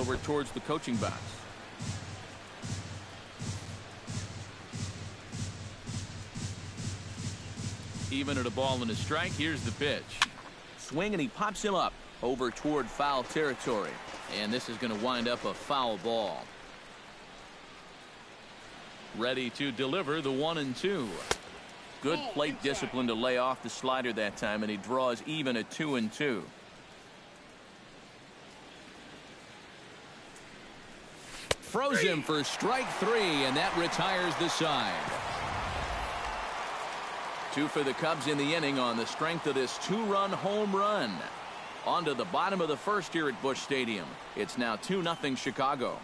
over towards the coaching box. Even at a ball and a strike, here's the pitch. Swing, and he pops him up over toward foul territory. And this is going to wind up a foul ball. Ready to deliver the 1-2. Good plate discipline to lay off the slider that time, and he draws even at 2-2. Froze him for strike 3, and that retires the side. 2 for the Cubs in the inning on the strength of this 2-run home run. On to the bottom of the first here at Busch Stadium. It's now 2-0 Chicago.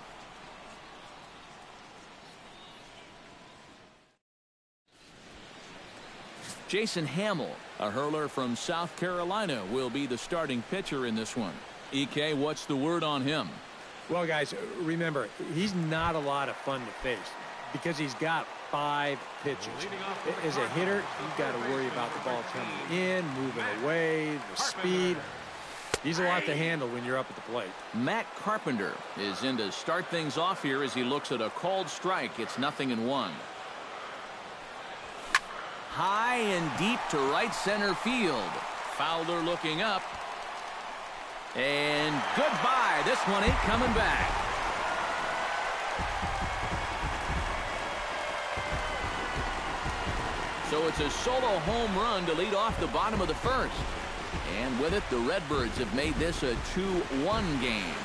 Jason Hamill, a hurler from South Carolina, will be the starting pitcher in this one. EK, what's the word on him? Well, guys, remember, he's not a lot of fun to face because he's got 5 pitches. As a hitter, you've got to worry about the ball coming in, moving away, the speed. He's a lot to handle when you're up at the plate. Matt Carpenter is in to start things off here as he looks at a called strike. It's 0-1. High and deep to right center field. Fowler looking up. And goodbye. This one ain't coming back. So it's a solo home run to lead off the bottom of the first. And with it, the Redbirds have made this a 2-1 game.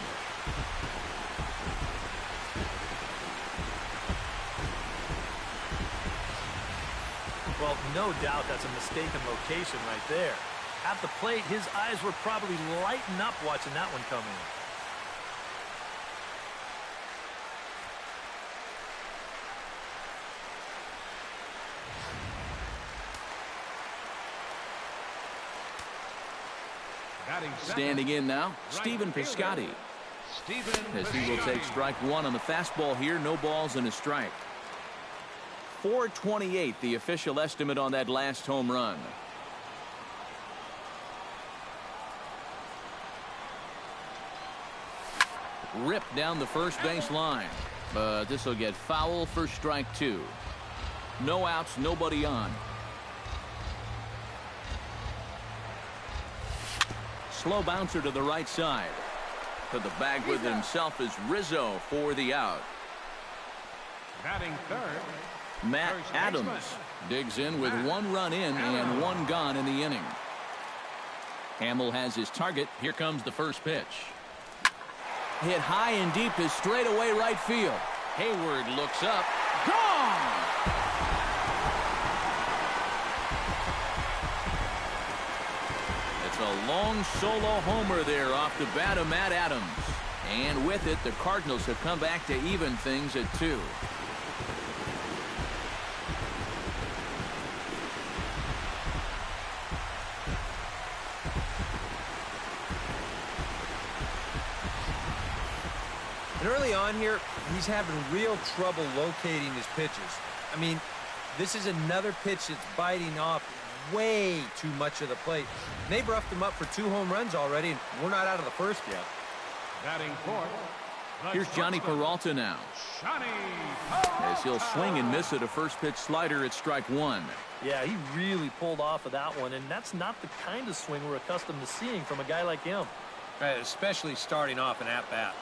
Well, no doubt that's a mistaken location right there. At the plate, his eyes were probably lighting up watching that one come in. Standing in now, Stephen Piscotty. As he will take strike 1 on the fastball here. No balls and a strike. 428, the official estimate on that last home run. Ripped down the first base line. But this will get foul for strike 2. No outs, nobody on. Slow bouncer to the right side. To the bag with himself is Rizzo for the out. Batting third, Matt Adams digs in with 1 run in and 1 gone in the inning. Hamill has his target. Here comes the first pitch. Hit high and deep to straightaway right field. Hayward looks up. Gone! It's a long solo homer there off the bat of Matt Adams. And with it, the Cardinals have come back to even things at 2. And early on here, he's having real trouble locating his pitches. I mean, this is another pitch that's biting off way too much of the plate. And they've roughed him up for 2 home runs already, and we're not out of the first yet. batting fourth. Here's Johnny Peralta now. As he'll swing and miss at a first pitch slider at strike 1. Yeah, he really pulled off of that one, and that's not the kind of swing we're accustomed to seeing from a guy like him. Right, especially starting off an at-bat.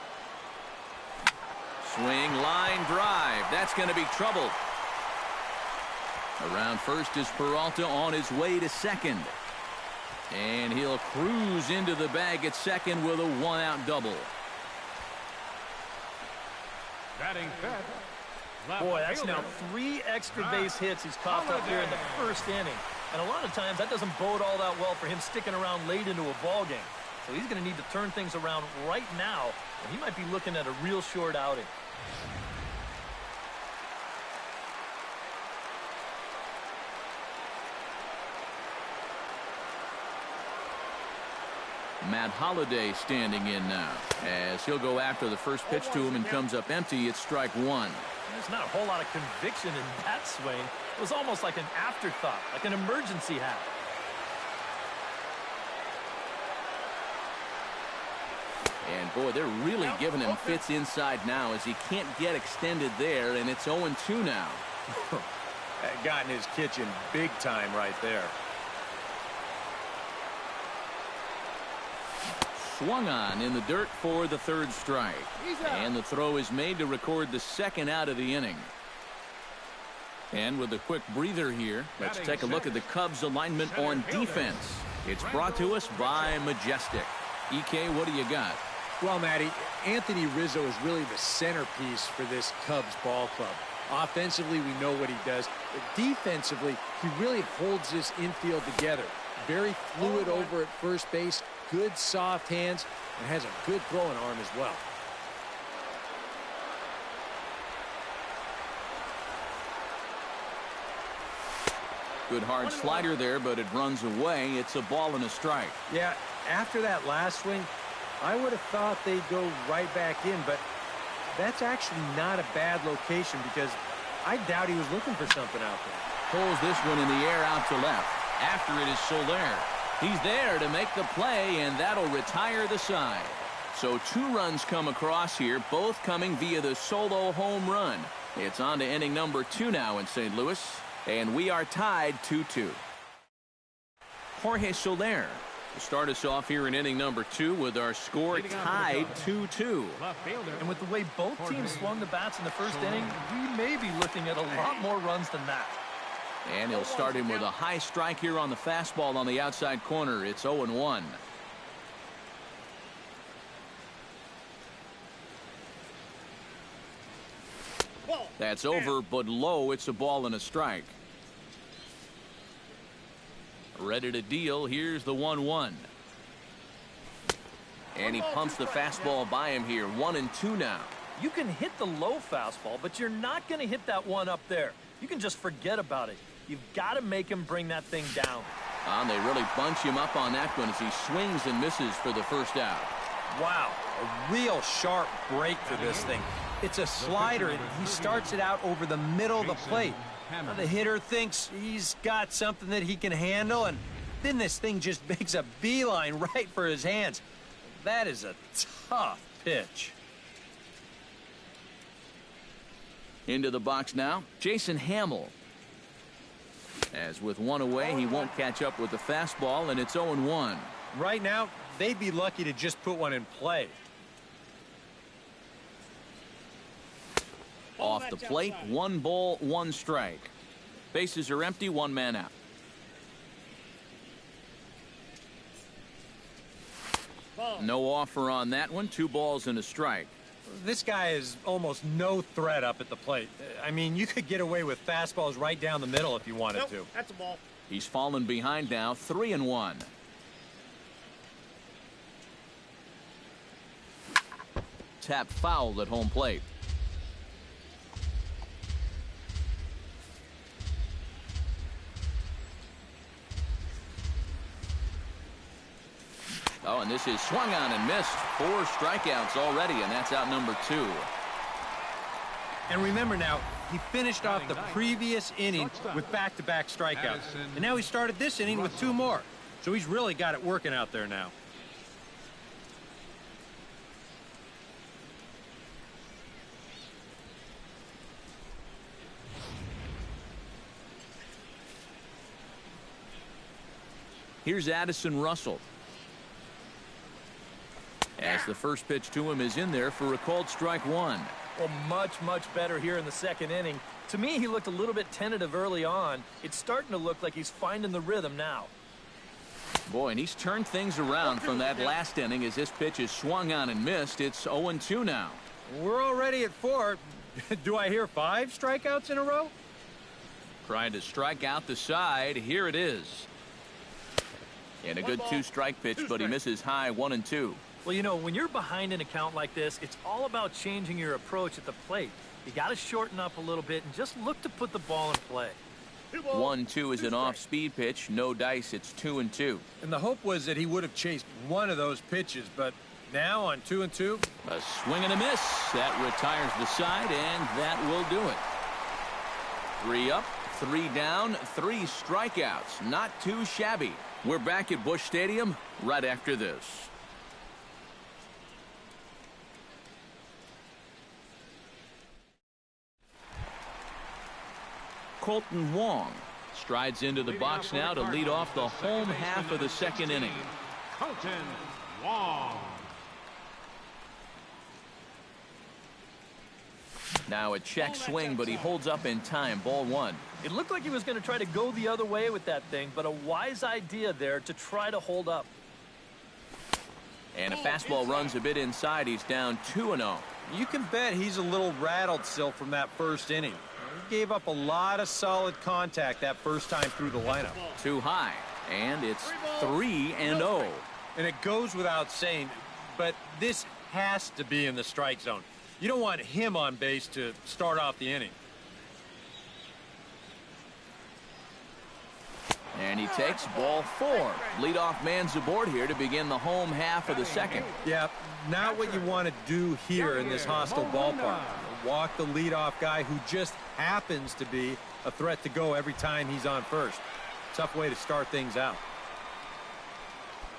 Swing, line drive. That's going to be trouble. Around first is Peralta on his way to second. And he'll cruise into the bag at second with a 1-out double. Batting fifth. Boy, that's now 3 extra base hits he's coughed up here in the first inning. And a lot of times that doesn't bode all that well for him sticking around late into a ball game. So he's going to need to turn things around right now, and he might be looking at a real short outing. Matt Holliday standing in now as he'll go after the first pitch to him and comes up empty at strike 1. There's not a whole lot of conviction in that swing. It was almost like an afterthought, like an emergency hat. And, boy, they're really giving him fits inside now as he can't get extended there, and it's 0-2 now. That got in his kitchen big time right there. Swung on in the dirt for the third strike. And the throw is made to record the second out of the inning. And with a quick breather here, let's take a look at the Cubs alignment on defense. It's brought to us by Majestic. EK, what do you got? Well, Matty, Anthony Rizzo is really the centerpiece for this Cubs ball club. Offensively, we know what he does. But defensively, he really holds this infield together. Very fluid over at first base, good soft hands, and has a good throwing arm as well. Good hard slider there, but it runs away. It's a ball and a strike. Yeah, after that last swing, I would have thought they'd go right back in, but that's actually not a bad location because I doubt he was looking for something out there. Pulls this one in the air out to left. After it is Soler. He's there to make the play, and that'll retire the side. So 2 runs come across here, both coming via the solo home run. It's on to inning number 2 now in St. Louis, and we are tied 2-2. Jorge Soler to start us off here in inning number 2 with our score tied 2-2. And with the way both teams swung the bats in the first inning, we may be looking at a lot more runs than that. And he'll start him with a high strike here on the fastball on the outside corner. It's 0-1. That's over, but low. It's a ball and a strike. Ready to deal. Here's the 1-1. And he pumps the fastball by him here. 1-2 now. You can hit the low fastball, but you're not going to hit that one up there. You can just forget about it. You've got to make him bring that thing down. And they really bunch him up on that one as he swings and misses for the first out. Wow, a real sharp break for this thing. It's a slider, and he starts it out over the middle of the plate. Now the hitter thinks he's got something that he can handle, and then this thing just makes a beeline right for his hands. That is a tough pitch. Into the box now, Jason Hamill. As with one away, he won't catch up with the fastball, and it's 0-1. Right now, they'd be lucky to just put one in play. Off the plate, 1 ball, 1 strike. Bases are empty, 1 man out. No offer on that one, 2 balls and a strike. This guy is almost no threat up at the plate. I mean, you could get away with fastballs right down the middle if you wanted to. That's a ball. He's fallen behind now, 3-1. Tap fouled at home plate. Oh, and this is swung on and missed. 4 strikeouts already, and that's out number 2. And remember now, he finished off the previous inning with back-to-back strikeouts. And now he started this inning with 2 more. So he's really got it working out there now. Here's Addison Russell. As the first pitch to him is in there for a called strike 1. Well, much better here in the second inning. To me, he looked a little bit tentative early on. It's starting to look like he's finding the rhythm now. Boy, and he's turned things around from that last inning as this pitch is swung on and missed. It's 0-2 now. We're already at 4. Do I hear 5 strikeouts in a row? Trying to strike out the side. Here it is. And a good 2-strike pitch, but he misses high. 1-2. Well, you know, when you're behind an account like this, it's all about changing your approach at the plate. You got to shorten up a little bit and just look to put the ball in play. 1-2 is an off-speed pitch. No dice. It's 2-2. And the hope was that he would have chased one of those pitches, but now on 2-2. A swing and a miss. That retires the side, and that will do it. 3 up, 3 down, 3 strikeouts. Not too shabby. We're back at Busch Stadium right after this. Colton Wong strides into the box now to lead off the home half of the second inning. Colton Wong. Now a check swing, but he holds up in time. Ball one. It looked like he was going to try to go the other way with that thing, but a wise idea there to try to hold up. And a fastball runs a bit inside. He's down 2-0. You can bet he's a little rattled still from that first inning. He gave up a lot of solid contact that first time through the lineup. Too high, and it's 3-0. And it goes without saying, but this has to be in the strike zone. You don't want him on base to start off the inning. And he takes ball four. Leadoff man's aboard here to begin the home half of the second. Yeah, not what you want to do here in this hostile ballpark. Walk the leadoff guy who just happens to be a threat to go every time he's on first. Tough way to start things out.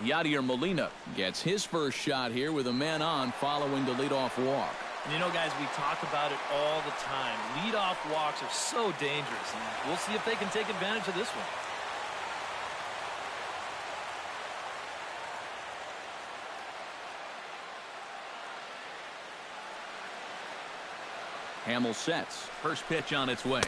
Yadier Molina gets his first shot here with a man on following the leadoff walk. And you know, guys, we talk about it all the time. Leadoff walks are so dangerous, and we'll see if they can take advantage of this one. Hamill sets. First pitch on its way.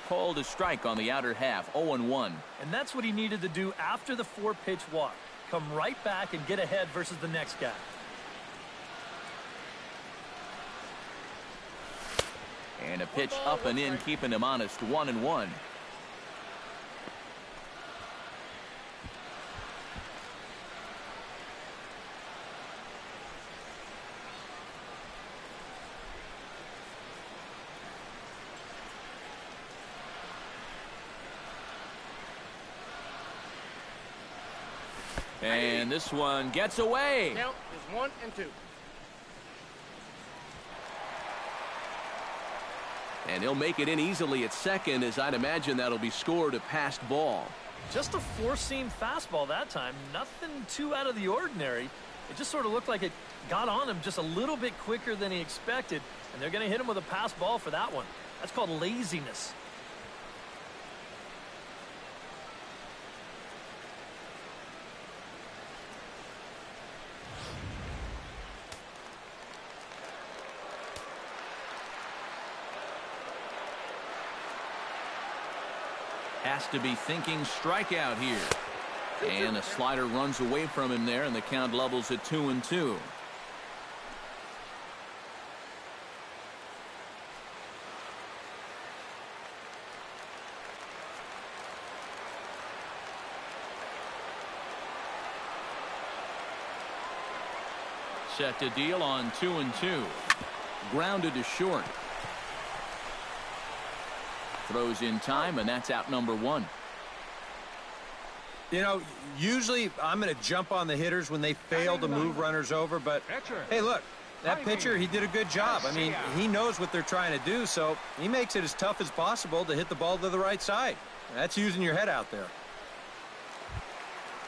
Called a strike on the outer half. 0-1. And that's what he needed to do after the 4-pitch walk. Come right back and get ahead versus the next guy. And a pitch up and in, keeping him honest. 1-1. And this one gets away. Count is 1-2. And he'll make it in easily at second, as I'd imagine that'll be scored a passed ball. Just a four-seam fastball that time. Nothing too out of the ordinary. It just sort of looked like it got on him just a little bit quicker than he expected. And they're going to hit him with a pass ball for that one. That's called laziness. Has to be thinking strikeout here. And a slider runs away from him there, and the count levels at 2-2. Set to deal on 2-2. Grounded to short. Throws in time, and that's out number one. You know, usually I'm going to jump on the hitters when they fail to move runners over, but hey, look, that pitcher, he did a good job. I mean, he knows what they're trying to do, so he makes it as tough as possible to hit the ball to the right side. That's using your head out there.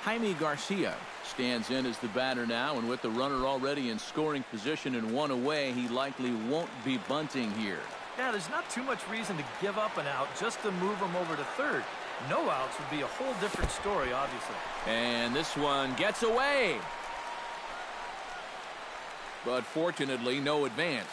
Jaime Garcia stands in as the batter now, and with the runner already in scoring position and one away, he likely won't be bunting here. Yeah, there's not too much reason to give up an out just to move him over to third. No outs would be a whole different story, obviously. And this one gets away. But fortunately, no advance.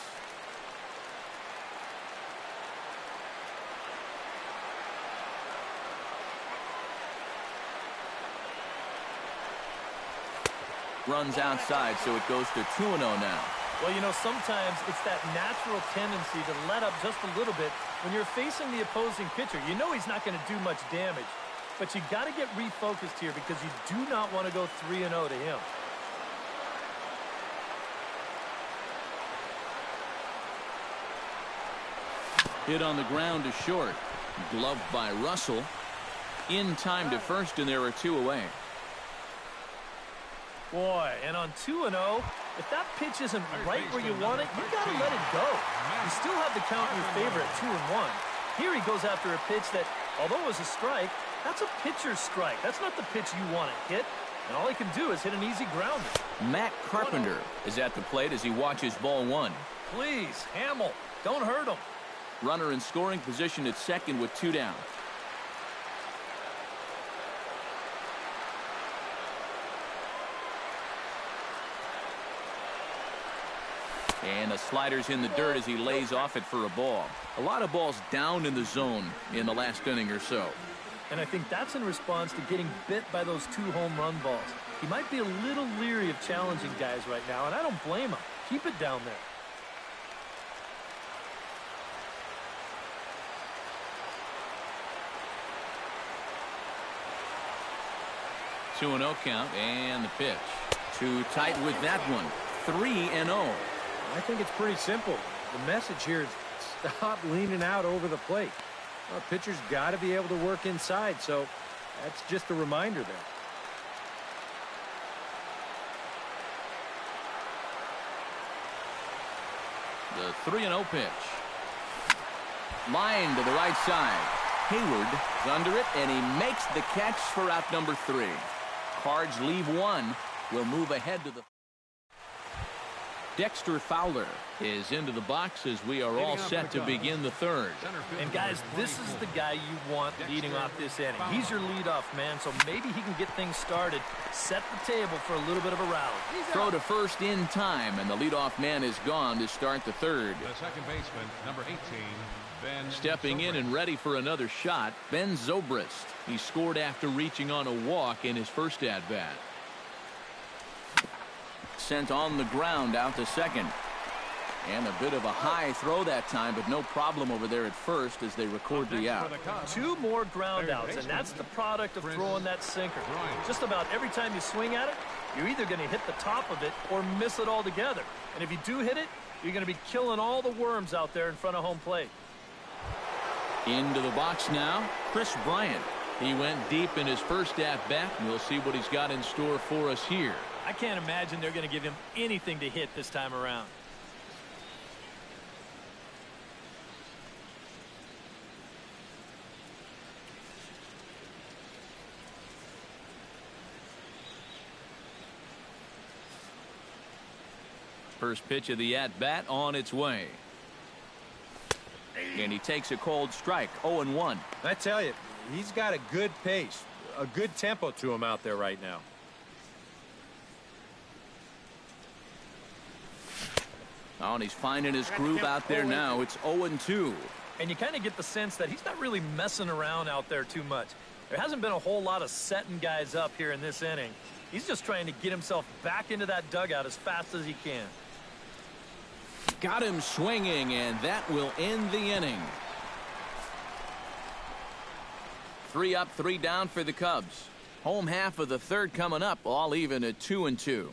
Runs outside, so it goes to 2-0 now. Well, you know, sometimes it's that natural tendency to let up just a little bit when you're facing the opposing pitcher. You know he's not going to do much damage, but you got to get refocused here because you do not want to go 3-0 to him. Hit on the ground to short. Gloved by Russell. In time to first, and there are two away. Boy, and on 2-0, if that pitch isn't right where you want it, you got to let it go. You still have the count in your favor at 2-1. Here he goes after a pitch that, although it was a strike, that's a pitcher's strike. That's not the pitch you want to hit. And all he can do is hit an easy grounder. Matt Carpenter is at the plate as he watches ball one. Please, Hamill, don't hurt him. Runner in scoring position at second with 2 down. And the slider's in the dirt as he lays off it for a ball. A lot of balls down in the zone in the last inning or so. And I think that's in response to getting bit by those 2 home run balls. He might be a little leery of challenging guys right now, and I don't blame him. Keep it down there. 2-0 count, and the pitch. Too tight with that one. 3-0. I think it's pretty simple. The message here is stop leaning out over the plate. Well, pitcher's got to be able to work inside, so that's just a reminder there. The 3-0 pitch. Line to the right side. Hayward is under it, and he makes the catch for out number 3. Cards leave 1. Will move ahead to the... Dexter Fowler is into the box as we are all set to begin the 3rd. And guys, this is the guy you want leading off this inning. He's your leadoff man, so maybe he can get things started, set the table for a little bit of a rally. Throw to first in time, and the leadoff man is gone to start the 3rd. The second baseman, number 18, Ben Stepping in Zobrist. and ready for another shot, Ben Zobrist. He scored after reaching on a walk in his first at-bat. Sent on the ground out to second. And a bit of a high throw that time, but no problem over there at first as they record the out. 2 more ground outs, and that's the product of throwing that sinker. Just about every time you swing at it, you're either going to hit the top of it or miss it altogether. And if you do hit it, you're going to be killing all the worms out there in front of home plate. Into the box now, Chris Bryant. He went deep in his first at-bat, and we'll see what he's got in store for us here. I can't imagine they're going to give him anything to hit this time around. First pitch of the at-bat on its way. And he takes a cold strike, 0-1. I tell you, he's got a good pace, a good tempo to him out there right now. Oh, and he's finding his groove out there now. It's 0-2. And you kind of get the sense that he's not really messing around out there too much. There hasn't been a whole lot of setting guys up here in this inning. He's just trying to get himself back into that dugout as fast as he can. Got him swinging, and that will end the inning. 3 up, 3 down for the Cubs. Home half of the 3rd coming up, all even at 2-2.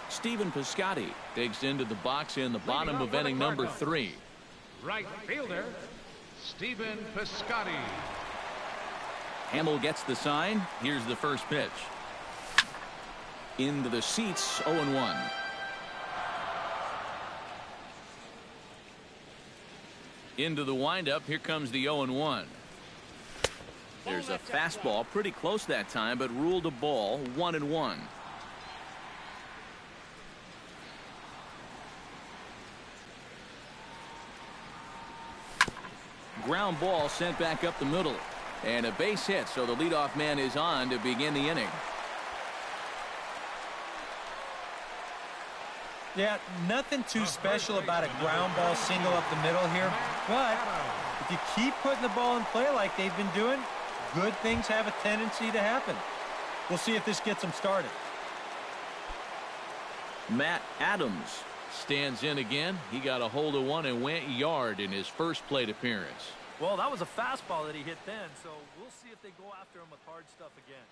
Stephen Piscotty digs into the box in the bottom of inning number 3. Right fielder, Stephen Piscotty. Hamill gets the sign. Here's the first pitch. Into the seats, 0-1. Into the windup. Here comes the 0-1. There's a fastball pretty close that time, but ruled a ball, 1-1. Ground ball sent back up the middle. And a base hit, so the leadoff man is on to begin the inning. Yeah, nothing too special about a ground ball single up the middle here. But if you keep putting the ball in play like they've been doing, good things have a tendency to happen. We'll see if this gets them started. Matt Adams stands in again. He got a hold of one and went yard in his first plate appearance. Well, that was a fastball that he hit then, so we'll see if they go after him with hard stuff again.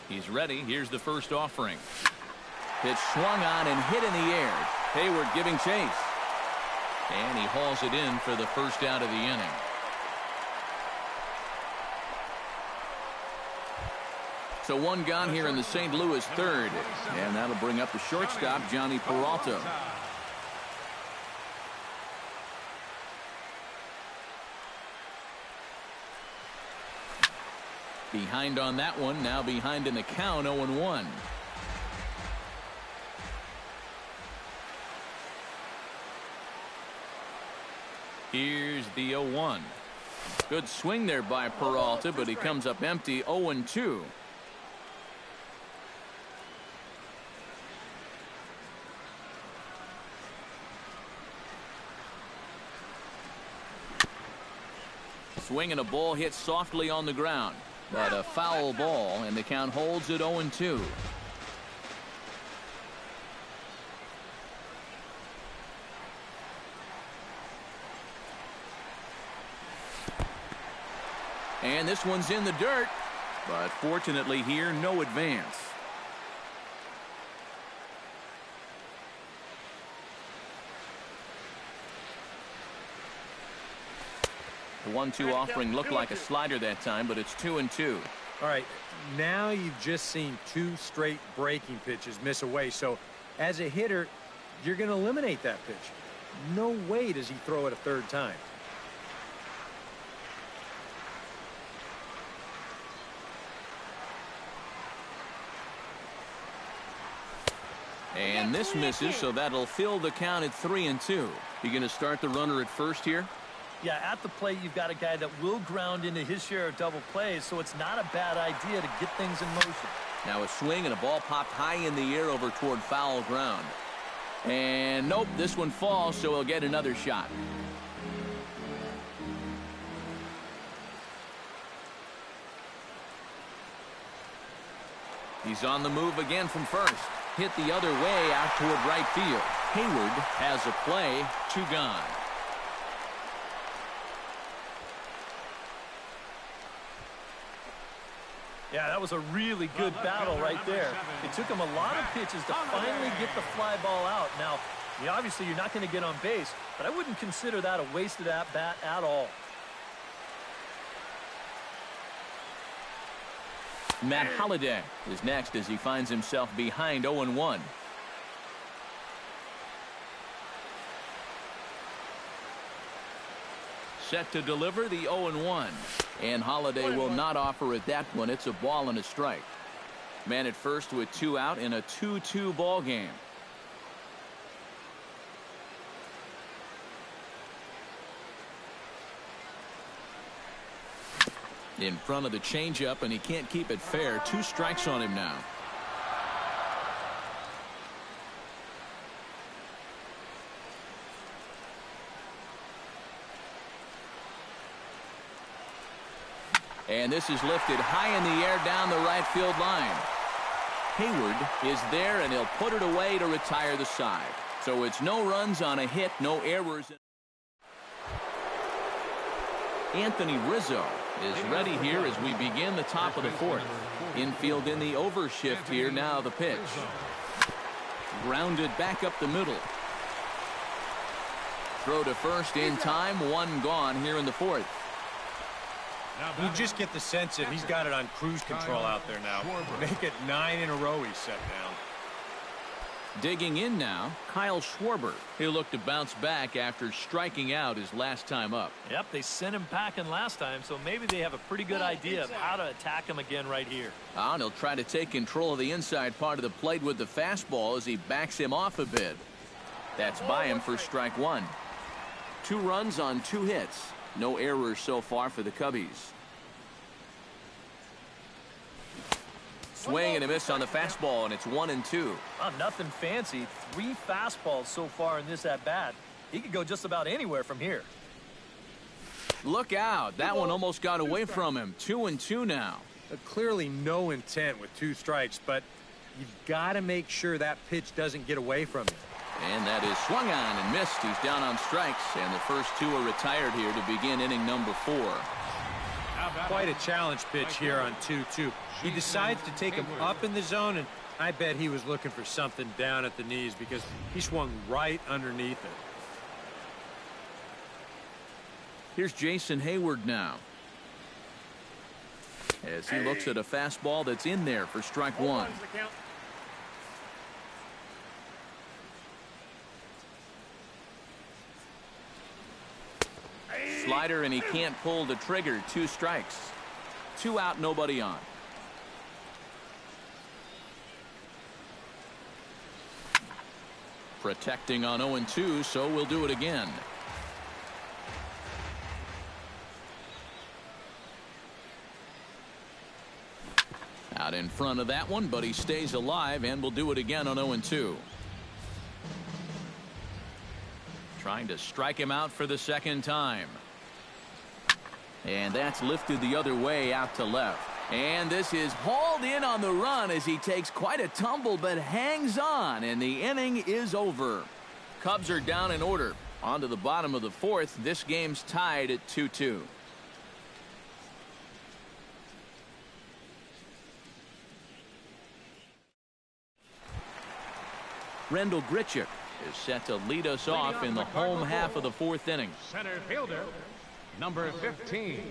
He's ready. Here's the first offering. Pitch swung on and hit in the air. Hayward giving chase. And he hauls it in for the first out of the inning. So one gone here in the St. Louis third. And that'll bring up the shortstop, Johnny Peralta. Behind on that one. Now behind in the count, 0-1. Here's the 0-1. Good swing there by Peralta, but he comes up empty. 0-2. Swing and a ball hit softly on the ground, but a foul ball, and the count holds at 0-2. And this one's in the dirt, but fortunately here, no advance. The 1-2 offering looked like a slider that time, but it's 2-2. All right, now you've just seen two straight breaking pitches miss away. So as a hitter, you're going to eliminate that pitch. No way does he throw it a third time. And this misses, so that'll fill the count at 3-2. You going to start the runner at first here? Yeah, at the plate, you've got a guy that will ground into his share of double plays, so it's not a bad idea to get things in motion. Now a swing and a ball popped high in the air over toward foul ground. And nope, this one falls, so he'll get another shot. He's on the move again from first. Hit the other way out toward right field. Hayward has a play, 2 gone. Yeah, that was a really good battle right there. It took him a lot of pitches to finally get the fly ball out. Now, obviously you're not going to get on base, but I wouldn't consider that a wasted at-bat at all. Matt Holliday is next as he finds himself behind 0-1. Set to deliver the 0-1. And Holliday will not offer at that one. It's a ball and a strike. Man at first with 2 out in a 2-2 ball game. In front of the changeup, and he can't keep it fair. 2 strikes on him now. And this is lifted high in the air down the right field line. Hayward is there, and he'll put it away to retire the side. So it's no runs on a hit, no errors. Anthony Rizzo is ready here as we begin the top of the 4th. Infield in the overshift here. Now the pitch. Grounded back up the middle. Throw to first in time. 1 gone here in the 4th. You just get the sense that he's got it on cruise control out there now. Make it 9 in a row he's set down. Digging in now, Kyle Schwarber. He'll look to bounce back after striking out his last time up. Yep, they sent him packing last time, so maybe they have a pretty good idea of how to attack him again right here. And he'll try to take control of the inside part of the plate with the fastball as he backs him off a bit. That's by him for strike 1. 2 runs on 2 hits. No errors so far for the Cubbies. Swing and a miss on the fastball, and it's 1-2. Oh, nothing fancy. 3 fastballs so far in this at-bat. He could go just about anywhere from here. Look out. That one almost got away from him. 2-2 now. Clearly no intent with 2 strikes, but you've got to make sure that pitch doesn't get away from you. And that is swung on and missed. He's down on strikes, and the first 2 are retired here to begin inning number 4. Quite a challenge pitch here on 2-2. He decides to take him up in the zone, and I bet he was looking for something down at the knees because he swung right underneath it. Here's Jason Hayward now, as he looks at a fastball that's in there for strike one. Slider, and he can't pull the trigger. 2 strikes. 2 out, nobody on. Protecting on 0-2, so we'll do it again. Out in front of that one, but he stays alive, and we'll do it again on 0-2. Trying to strike him out for the second time. And that's lifted the other way out to left. And this is hauled in on the run as he takes quite a tumble but hangs on, and the inning is over. Cubs are down in order. On to the bottom of the 4th. This game's tied at 2-2. Rendell Grichuk is set to lead us off in the home half of the 4th inning. Center fielder, number 15.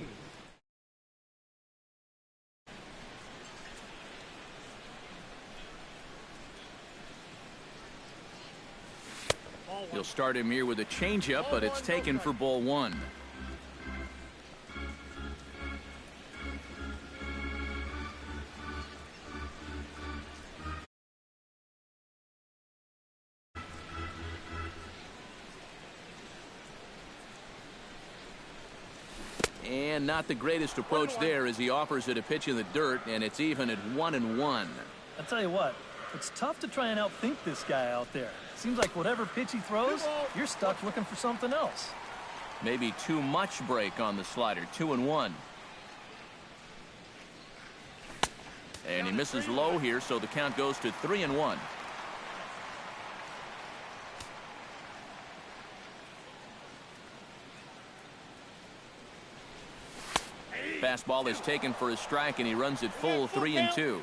He'll start him here with a changeup, but it's taken for ball 1. And not the greatest approach there as he offers it a pitch in the dirt, and it's even at 1-1. I'll tell you what, it's tough to try and outthink this guy out there. Seems like whatever pitch he throws, you're stuck looking for something else. Maybe too much break on the slider. 2-1. And he misses low here, so the count goes to 3-1. Fastball is taken for a strike, and he runs it full. 3-2.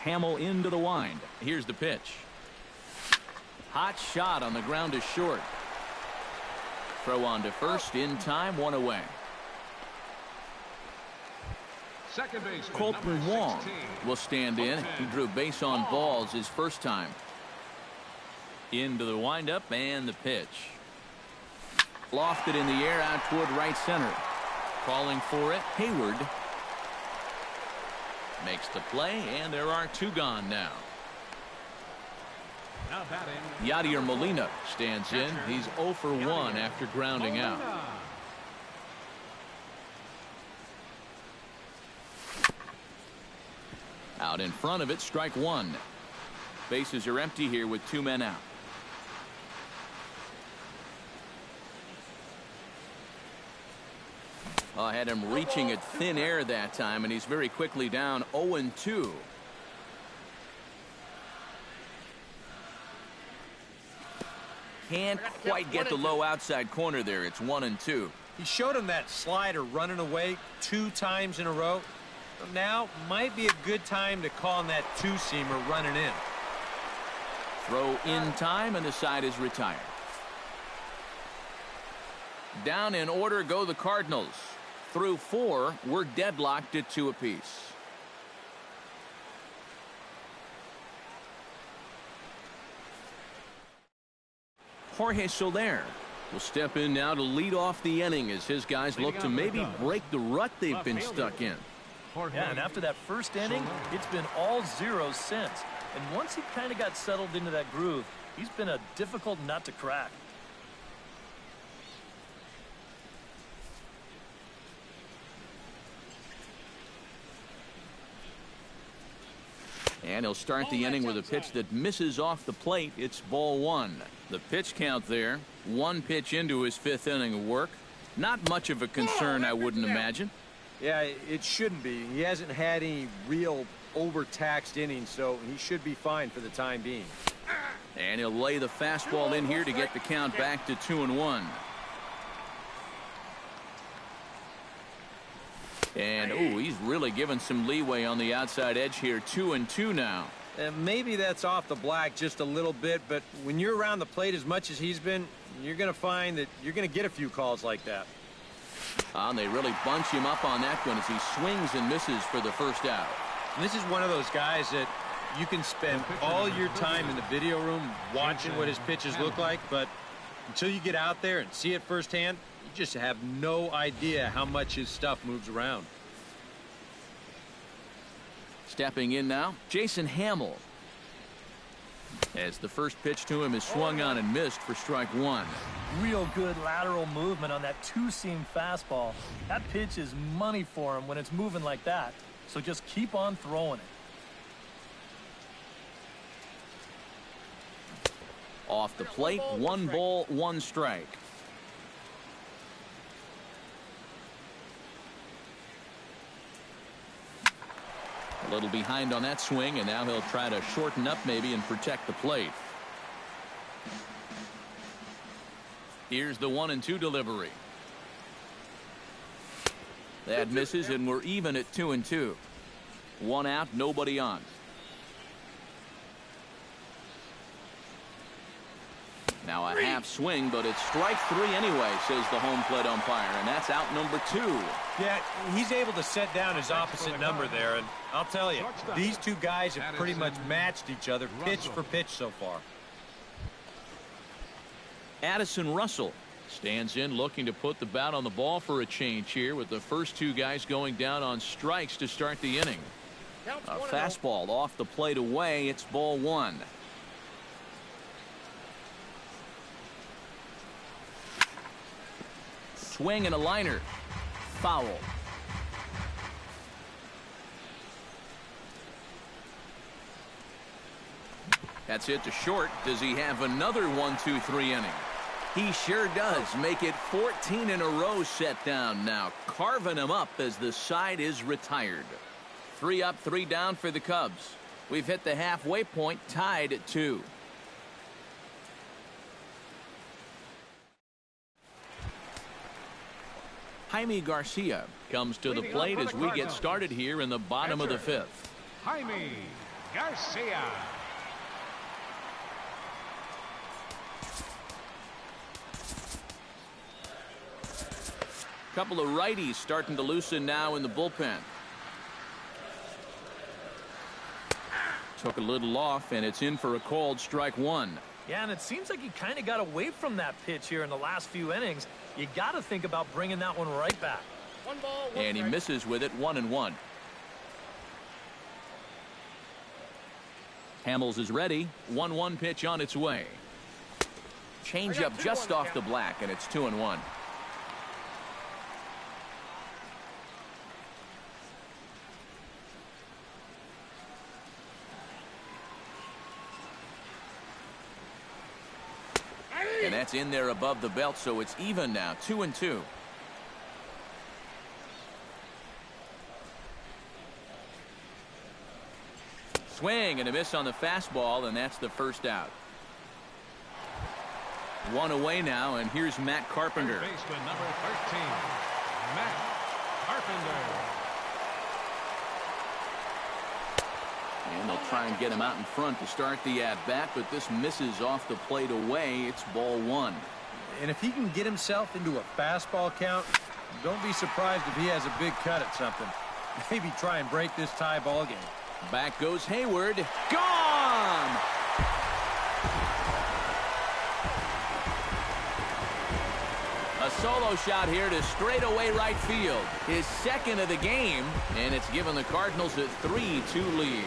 Hamill into the wind. Here's the pitch. Hot shot on the ground to short. Throw on to first in time. 1 away. Second base. Colton Wong will stand in. He drew base on balls his first time. Into the windup and the pitch. Lofted in the air out toward right center. Calling for it, Hayward. Makes the play, and there are 2 gone now. Now batting, Yadier Molina stands in. He's 0 for 1 after grounding out. Out in front of it, strike 1. Bases are empty here with 2 men out. I had him reaching at thin air that time, and he's very quickly down 0-2. Can't quite get the low outside corner there. It's 1-2. He showed him that slider running away 2 times in a row. Now might be a good time to call on that 2-seamer running in. Throw in time, and the side is retired. Down in order go the Cardinals. Through 4, we're deadlocked at 2 apiece. Jorge Soler will step in now to lead off the inning as his guys look to maybe break the rut they've been stuck in. Yeah, and after that first inning, it's been all zeros since. And once he kind of got settled into that groove, he's been a difficult nut to crack. And he'll start the inning with a pitch that misses off the plate. It's ball 1. The pitch count there. 1 pitch into his 5th inning of work. Not much of a concern, I wouldn't imagine. Yeah, it shouldn't be. He hasn't had any real overtaxed innings, so he should be fine for the time being. And he'll lay the fastball in here to get the count back to 2-1. And, ooh, he's really given some leeway on the outside edge here. 2-2 now. Maybe that's off the black just a little bit, but when you're around the plate as much as he's been, you're going to find that you're going to get a few calls like that. And they really bunch him up on that one as he swings and misses for the first out. And this is one of those guys that you can spend all your time in the video room watching what his pitches look like, but until you get out there and see it firsthand, you just have no idea how much his stuff moves around. Stepping in now, Jason Hamill. As the first pitch to him is swung on and missed for strike one. Real good lateral movement on that two-seam fastball. That pitch is money for him when it's moving like that. So just keep on throwing it. Off the plate, 1 ball, 1 strike. A little behind on that swing, and now he'll try to shorten up maybe and protect the plate. Here's the 1-2 delivery. That misses, and we're even at 2-2. 1 out, nobody on. Now a half swing, but it's strike 3 anyway, says the home plate umpire, and that's out number 2. Yeah, he's able to set down his opposite number there, and I'll tell you, these two guys have pretty much matched each other pitch for pitch so far. Addison Russell stands in looking to put the bat on the ball for a change here with the first 2 guys going down on strikes to start the inning. A fastball off the plate away. It's ball 1. Swing and a liner. Foul. That's hit to short. Does he have another 1-2-3 inning? He sure does. Make it 14 in a row set down now. Carving him up as the side is retired. 3 up, 3 down for the Cubs. We've hit the halfway point, tied at 2. Jaime Garcia comes to the plate as we get started here in the bottom of the 5th. Jaime Garcia. Couple of righties starting to loosen now in the bullpen. Took a little off, and it's in for a called strike 1. Yeah, and it seems like he kind of got away from that pitch here in the last few innings. You got to think about bringing that one right back. 1 ball, 1 and he strike. misses with it. 1-1. Hamels is ready. 1-1 pitch on its way. Change up just off the black, and it's 2-1. And that's in there above the belt, so it's even now. 2-2. Swing and a miss on the fastball, and that's the first out. 1 away now, and here's Matt Carpenter. Baseman number 13, Matt Carpenter. And they'll try and get him out in front to start the at-bat, but this misses off the plate away. It's ball 1. And if he can get himself into a fastball count, don't be surprised if he has a big cut at something. Maybe try and break this tie ball game. Back goes Hayward. Gone! A solo shot here to straightaway right field. His second of the game, and it's given the Cardinals a 3-2 lead.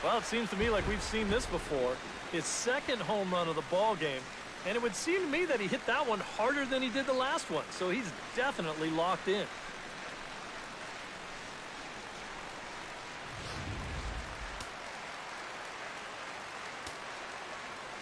Well, it seems to me like we've seen this before. His second home run of the ball game, and it would seem to me that he hit that one harder than he did the last one, so he's definitely locked in.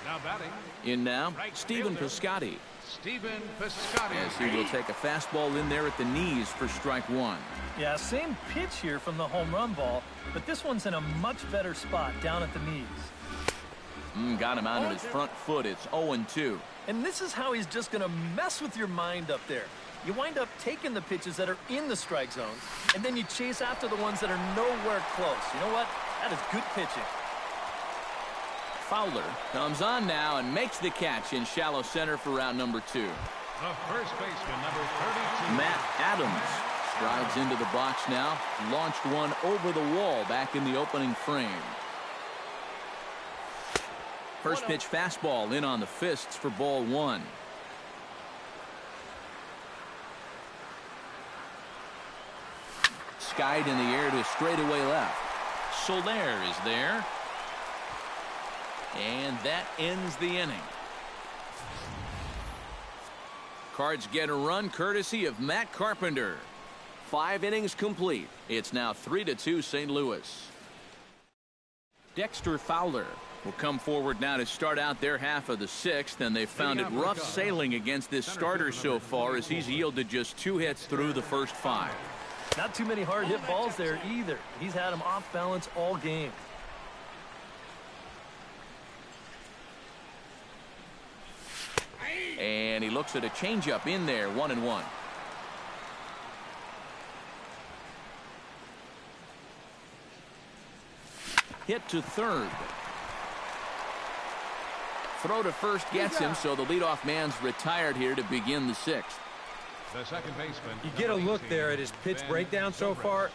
Now batting. In now, Right Stephen fielder. Piscotty. Stephen Piscotty. As he will take a fastball in there at the knees for strike one. Yeah, same pitch here from the home run ball, but this one's in a much better spot down at the knees. Got him out on his front foot. It's 0-2. And this is how he's just going to mess with your mind up there. You wind up taking the pitches that are in the strike zone, and then you chase after the ones that are nowhere close. You know what? That is good pitching. Fowler comes on now and makes the catch in shallow center for round number 2. The first baseman, number 32. Matt Adams strides into the box now. Launched one over the wall back in the opening frame. First pitch fastball in on the fists for ball 1. Skied in the air to straightaway left. Soler is there. And that ends the inning. Cards get a run courtesy of Matt Carpenter. 5 innings complete. It's now 3-2 St. Louis. Dexter Fowler will come forward now to start out their half of the 6th, and they've found it rough sailing against this starter so far as he's yielded just 2 hits through the first 5. Not too many hard hit balls there either. He's had them off balance all game. And he looks at a changeup in there, 1-1. Hit to third. Throw to first gets him, so the leadoff man's retired here to begin the 6th. The second baseman. You get a look there at his pitch breakdown so far.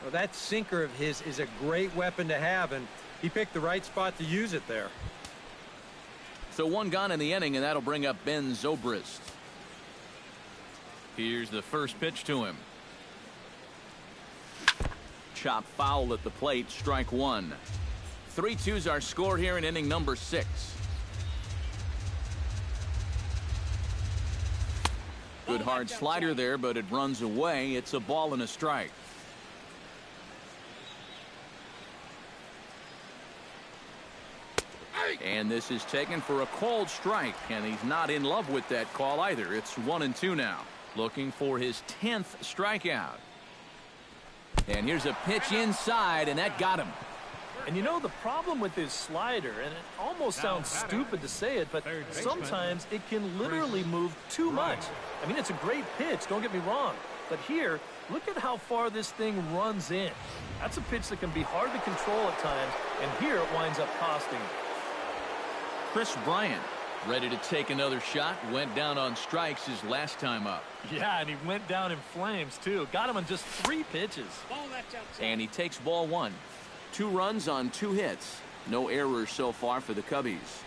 Well, that sinker of his is a great weapon to have, and he picked the right spot to use it there. So 1 gone in the inning, and that'll bring up Ben Zobrist. Here's the first pitch to him. Chop foul at the plate, strike 1. 3-2's our score here in inning number 6. Good hard slider there, but it runs away. It's a ball and a strike. And this is taken for a called strike, and he's not in love with that call either. It's 1-2 now. Looking for his 10th strikeout. And here's a pitch inside, and that got him. And you know the problem with his slider, and it almost sounds stupid to say it, but sometimes it can literally move too much. I mean, it's a great pitch, don't get me wrong. But here, look at how far this thing runs in. That's a pitch that can be hard to control at times, and here it winds up costing him. Chris Bryant ready to take another shot. Went down on strikes his last time up. Yeah, and he went down in flames, too. Got him on just 3 pitches. And he takes ball 1. 2 runs on 2 hits. No errors so far for the Cubbies.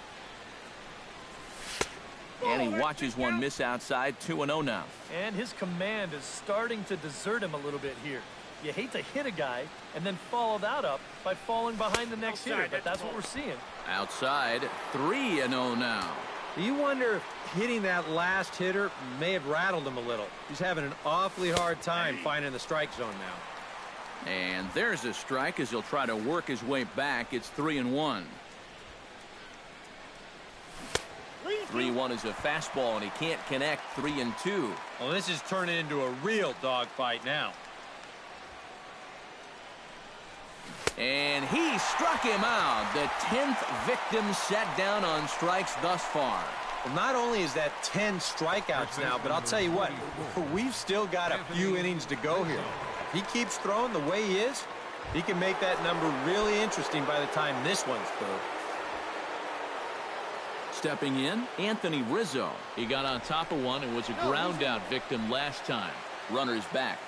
And he watches one miss outside. 2-0 now. And his command is starting to desert him a little bit here. You hate to hit a guy and then follow that up by falling behind the next hitter, but that's what we're seeing. Outside, 3-0 now. You wonder if hitting that last hitter may have rattled him a little. He's having an awfully hard time finding the strike zone now. And there's a strike as he'll try to work his way back. It's 3-1. 3-1 is a fastball, and he can't connect. 3-2. Well, this is turning into a real dogfight now. And he struck him out. The 10th victim set down on strikes thus far. Well, not only is that 10 strikeouts now, but I'll tell you what, we've still got a few innings to go here. If he keeps throwing the way he is, he can make that number really interesting by the time this one's through. Stepping in, Anthony Rizzo. He got on top of one and was a ground out victim last time. Runners back.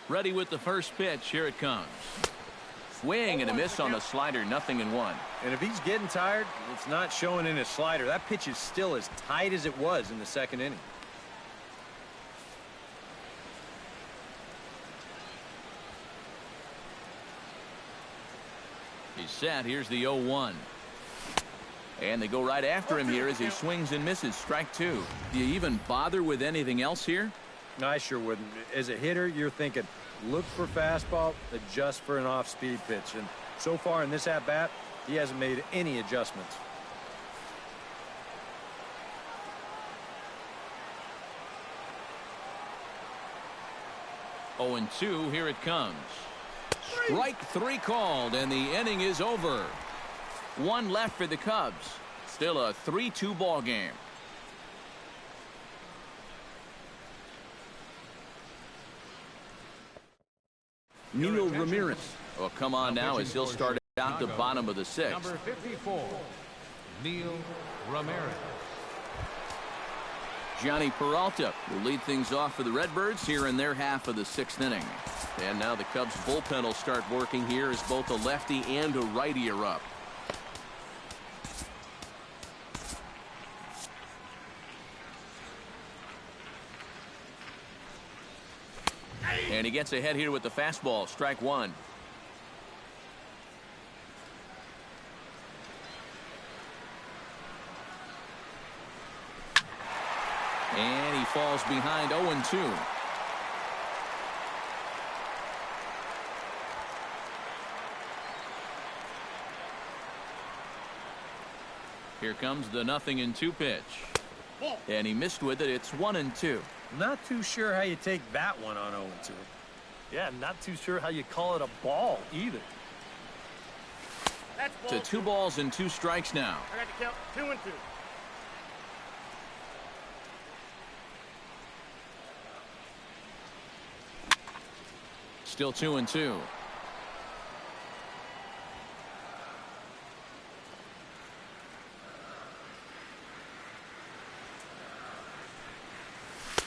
Ready with the first pitch. Here it comes. Swing and a miss on the slider. 0-1. And if he's getting tired, it's not showing in his slider. That pitch is still as tight as it was in the second inning. He's set. Here's the 0-1. And they go right after him here as he swings and misses. Strike 2. Do you even bother with anything else here? No, I sure wouldn't. As a hitter, you're thinking, look for fastball, adjust for an off-speed pitch. And So far in this at-bat, he hasn't made any adjustments. Oh, and 2, here it comes. Strike 3 called, and the inning is over. 1 left for the Cubs. Still a 3-2 ball game. Neil Ramirez will come on now as he'll start out the bottom of the 6th. Number 54, Neil Ramirez. Johnny Peralta will lead things off for the Redbirds here in their half of the 6th inning. And now the Cubs bullpen will start working here as both a lefty and a righty are up. And he gets ahead here with the fastball. Strike 1. And he falls behind 0-2. Here comes the 0-2 pitch. And he missed with it. It's 1-2. Not too sure how you take that one on 0-2. Yeah, not too sure how you call it a ball either. To 2 balls and 2 strikes now. I got to count 2-2. Still 2-2.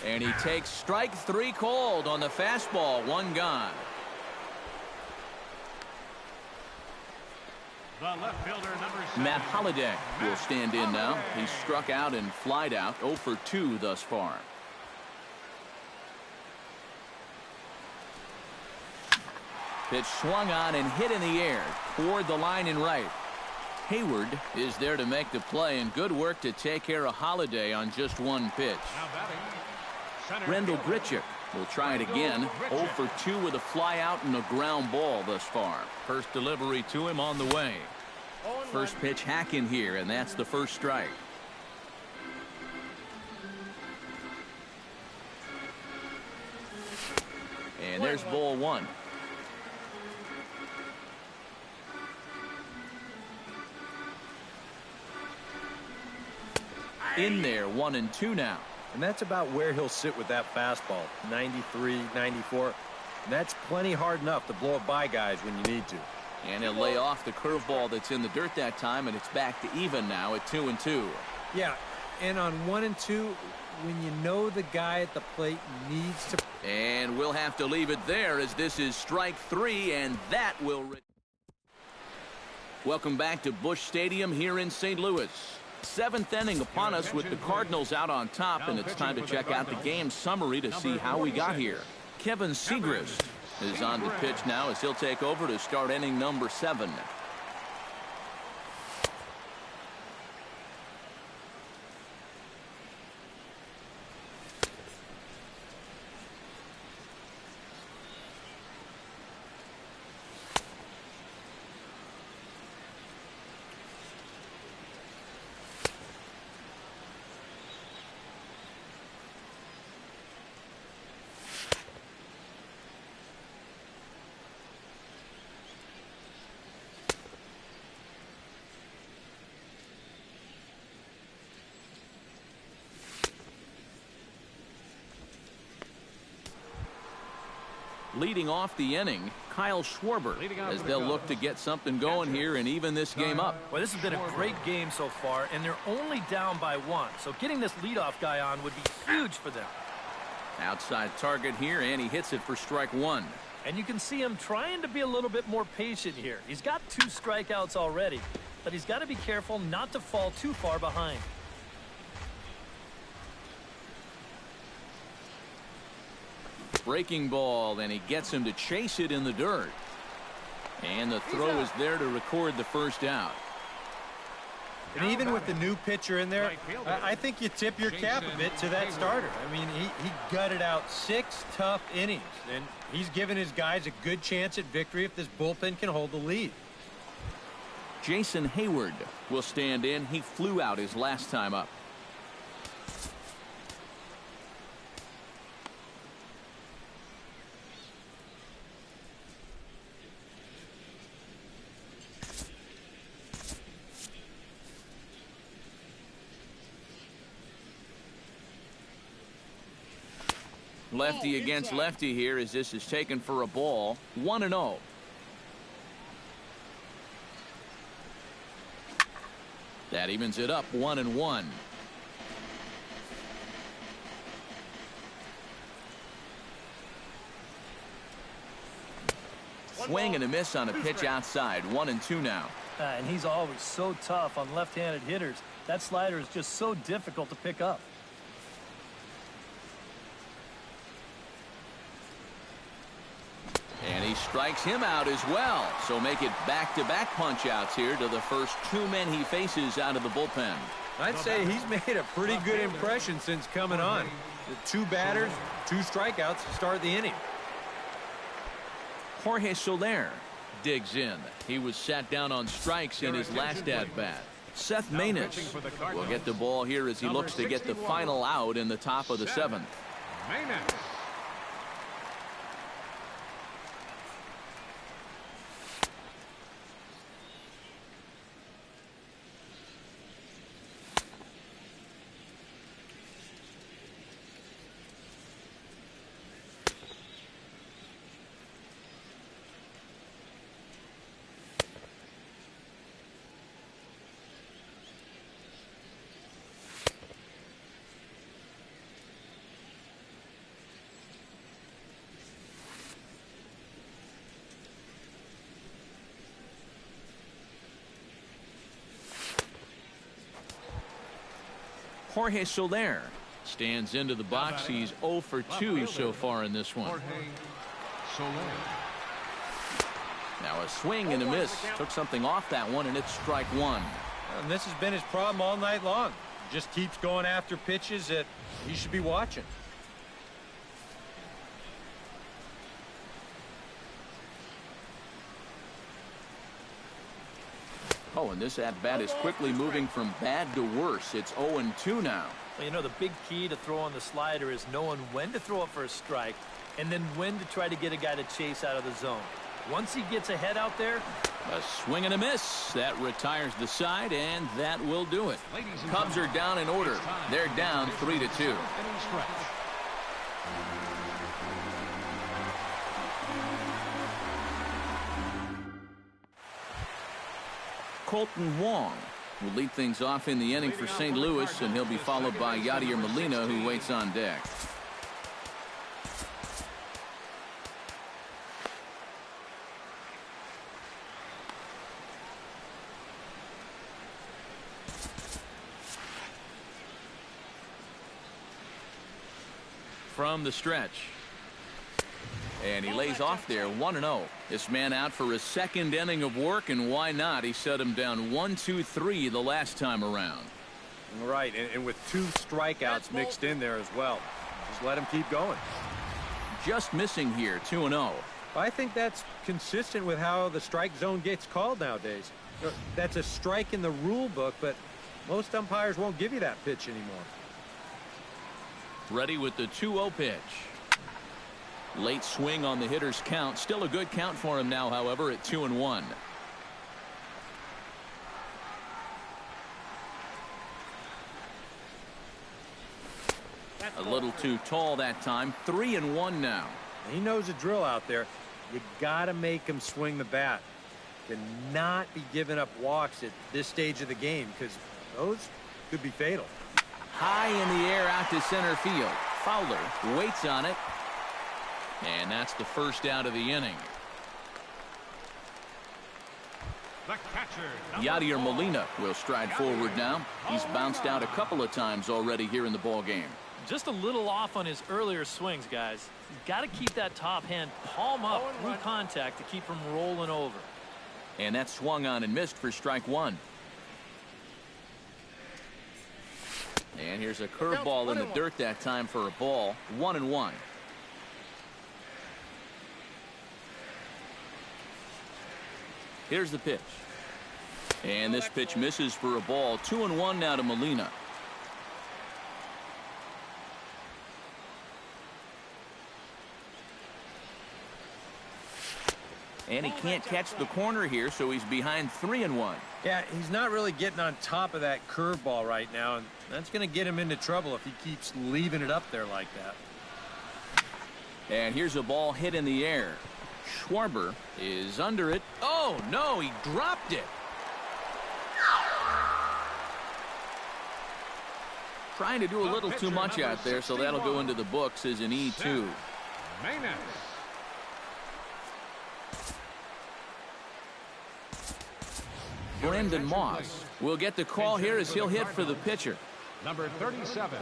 And he takes strike 3 called on the fastball. 1 gone. The left fielder, number 7. Matt Holliday will stand in now. He's struck out and flied out. 0 for 2 thus far. Pitch swung on and hit in the air toward the line in right. Hayward is there to make the play, and good work to take care of Holliday on just 1 pitch. Now batting, center Rendell fielder. Grichuk will try it again. 0 for 2 with a fly out and a ground ball thus far. First delivery to him on the way. First pitch hack in here, and that's the first strike. And there's ball 1. In there, 1-2 now. And that's about where he'll sit with that fastball. 93, 94. And that's plenty hard enough to blow it by guys when you need to. And he'll lay off the curveball that's in the dirt that time, and it's back to even now at 2-2. Yeah, and on 1-2, when you know the guy at the plate needs to. And we'll have to leave it there as this is strike 3, and that will. Welcome back to Busch Stadium here in St. Louis. 7th inning upon us with the Cardinals out on top, and it's time to check out the game summary to see how we got here. Kevin Segrist is on the pitch now as he'll take over to start inning number 7. Leading off the inning, Kyle Schwarber, as they'll look to get something going here and even this game up. Well, this has been a great game so far, and they're only down by 1. So getting this leadoff guy on would be huge for them. Outside target here, and he hits it for strike 1. And you can see him trying to be a little bit more patient here. He's got 2 strikeouts already, but he's got to be careful not to fall too far behind. Breaking ball, and he gets him to chase it in the dirt. And the throw is there to record the first out. And even with the new pitcher in there, I think you tip your cap a bit to that starter. I mean, he gutted out 6 tough innings, and he's given his guys a good chance at victory if this bullpen can hold the lead. Jason Hayward will stand in. He flew out his last time up. Lefty against lefty here as this is taken for a ball. 1-0. That evens it up 1-1. Swing and a miss on a pitch outside. 1-2 now. And he's always so tough on left-handed hitters. That slider is just so difficult to pick up. And he strikes him out as well. So make it back-to-back punch-outs here to the first two men he faces out of the bullpen. I'd say he's made a pretty good impression since coming on. The 2 batters, 2 strikeouts to start the inning. Jorge Soler digs in. He was sat down on strikes in his last at-bat. Seth Maness will get the ball here as he looks to get the final out in the top of the 7th. Maness. Jorge Soler stands into the box. He's 0 for 2 so far in this one. Jorge Soler. Now a swing and a miss. Took something off that one, and it's strike 1. And this has been his problem all night long. Just keeps going after pitches that he should be watching. Oh, and this at-bat is quickly moving from bad to worse. It's 0-2 now. Well, you know, the big key to throwing the slider is knowing when to throw it for a strike and then when to try to get a guy to chase out of the zone. Once he gets ahead out there. A swing and a miss. That retires the side, and that will do it. Cubs are down in order. They're down 3-2. Colton Wong will lead things off in the inning for St. Louis, and he'll be followed by Yadier Molina, who waits on deck. From the stretch. And he lays off there 1-0. This man out for his second inning of work, and why not? He set him down 1-2-3 the last time around. Right, and with 2 strikeouts mixed in there as well. Just let him keep going. Just missing here, 2-0. I think that's consistent with how the strike zone gets called nowadays. That's a strike in the rule book, but most umpires won't give you that pitch anymore. Ready with the 2-0 pitch. Late swing on the hitter's count. Still a good count for him now, however, at 2-1. A little too tall that time. 3-1 now. He knows the drill out there. You got to make him swing the bat. Cannot be giving up walks at this stage of the game, because those could be fatal. High in the air out to center field. Fowler waits on it. And that's the first out of the inning. The catcher, Yadier Molina will stride forward now. He's bounced out a couple of times already here in the ball game. Just a little off on his earlier swings, guys. You've got to keep that top hand palm up through contact to keep from rolling over. And that swung on and missed for strike 1. And here's a curveball in the dirt that time for a ball. 1-1. Here's the pitch. And this pitch misses for a ball. 2-1 now to Molina. And he can't catch the corner here, so he's behind 3-1. Yeah, he's not really getting on top of that curveball right now, and that's going to get him into trouble if he keeps leaving it up there like that. And here's a ball hit in the air. Schwarber is under it. Oh, no, he dropped it. Trying to do a little too much out there, so that'll go into the books as an E2. Brendan Moss will get the call here as he'll hit for the pitcher. Number 37,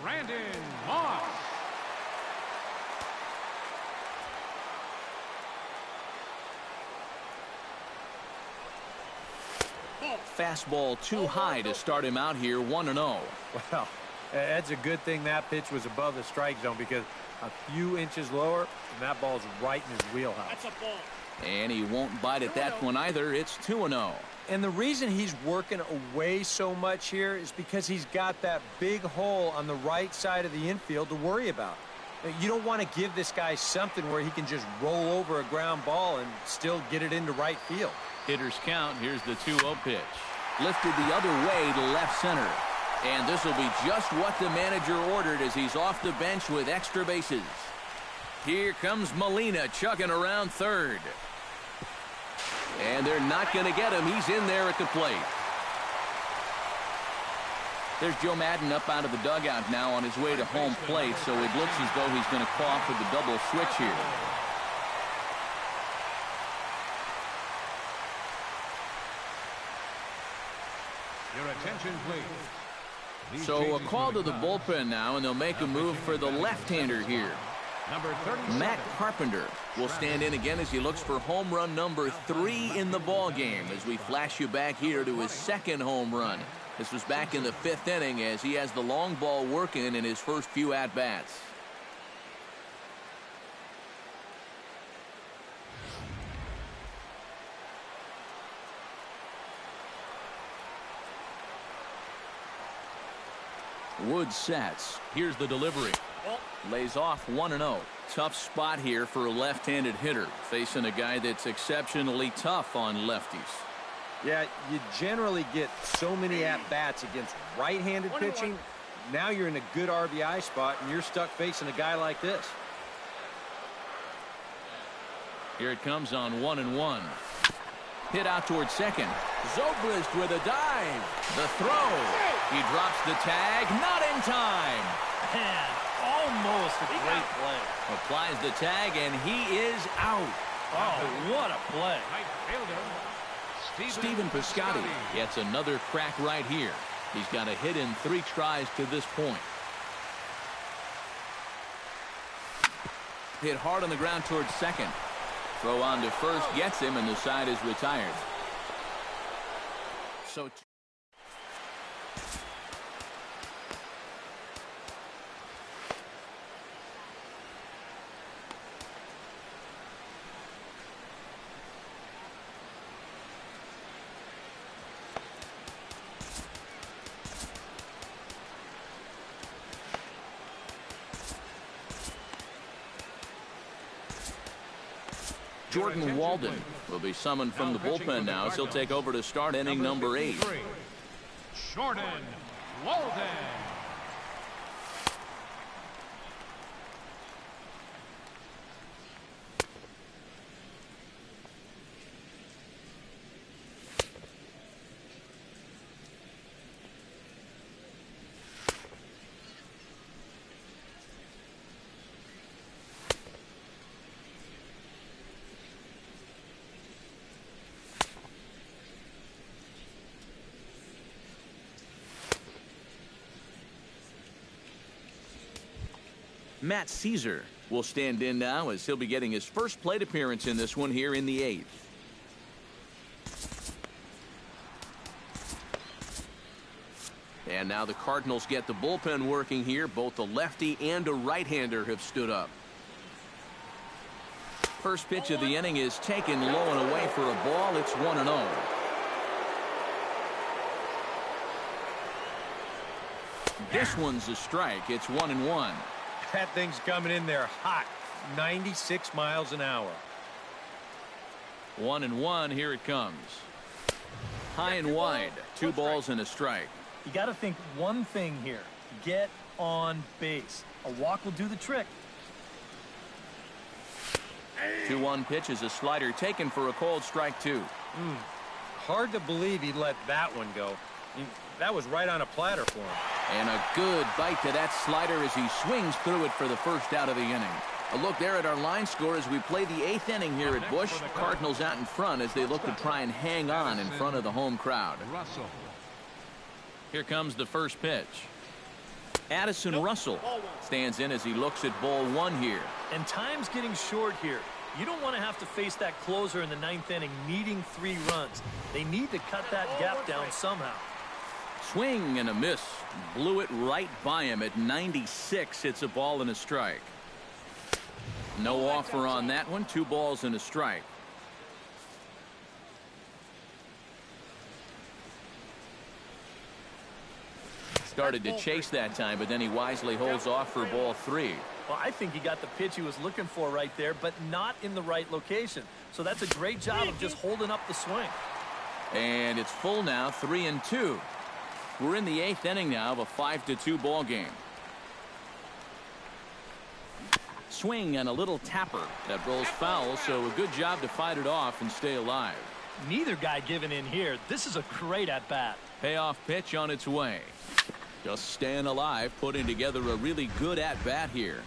Brandon Moss. Fastball too high to start him out here, 1-0. Well, that's a good thing that pitch was above the strike zone, because a few inches lower, and that ball's right in his wheelhouse. That's a ball. And he won't bite at that one either. It's 2-0. And the reason he's working away so much here is because he's got that big hole on the right side of the infield to worry about. You don't want to give this guy something where he can just roll over a ground ball and still get it into right field. Hitters count. Here's the 2-0 pitch. Lifted the other way to left center. And this will be just what the manager ordered as he's off the bench with extra bases. Here comes Molina chugging around third. And they're not going to get him. He's in there at the plate. There's Joe Madden up out of the dugout now on his way to home plate, so it looks as though he's going to call for the double switch here. Your attention, please. So a call to the bullpen now, and they'll make a move for the left-hander here. Number 37. Matt Carpenter will stand in again as he looks for home run number 3 in the ball game as we flash you back here to his second home run. This was back in the 5th inning as he has the long ball working in his first few at-bats. Woods sets. Here's the delivery. Lays off 1-0. Tough spot here for a left-handed hitter, facing a guy that's exceptionally tough on lefties. Yeah, you generally get so many at-bats against right-handed pitching. Now you're in a good RBI spot, and you're stuck facing a guy like this. Here it comes on 1-1. Hit out towards second. Zobrist with a dive. The throw. He drops the tag. Not in time. Man, almost a great play. Applies the tag, and he is out. Oh, what a play. Right fielder, Stephen Piscotty gets another crack right here. He's got a hit in 3 tries to this point. Hit hard on the ground towards second. Throw on to first gets him, and the side is retired. So Jordan Walden will be summoned from the bullpen now as he'll take over to start inning number 8. Jordan Walden. Matt Caesar will stand in now as he'll be getting his first plate appearance in this one here in the 8th. And now the Cardinals get the bullpen working here. Both a lefty and a right-hander have stood up. First pitch of the inning is taken low and away for a ball. It's 1-0. This one's a strike. It's 1-1. That thing's coming in there hot. 96 miles an hour. 1-1. Here it comes. High and wide. 2 balls and a strike. You got to think one thing here. Get on base. A walk will do the trick. 2-1 pitch is a slider taken for a called strike 2. Hard to believe he let that one go. That was right on a platter for him. And a good bite to that slider as he swings through it for the first out of the inning. A look there at our line score as we play the 8th inning here at Busch. Cardinals out in front as they look to try and hang on in front of the home crowd. Here comes the first pitch. Addison Russell stands in as he looks at ball 1 here. And time's getting short here. You don't want to have to face that closer in the 9th inning needing 3 runs. They need to cut that gap down somehow. Swing and a miss. Blew it right by him at 96. It's a ball and a strike. No offer on that one. 2 balls and a strike. Started to chase that time, but then he wisely holds off for ball 3. Well, I think he got the pitch he was looking for right there, but not in the right location. So that's a great job of just holding up the swing. And it's full now, 3-2. We're in the 8th inning now of a 5-2 ball game. Swing and a little tapper that rolls foul, so a good job to fight it off and stay alive. Neither guy giving in here. This is a great at-bat. Payoff pitch on its way. Just staying alive, putting together a really good at-bat here.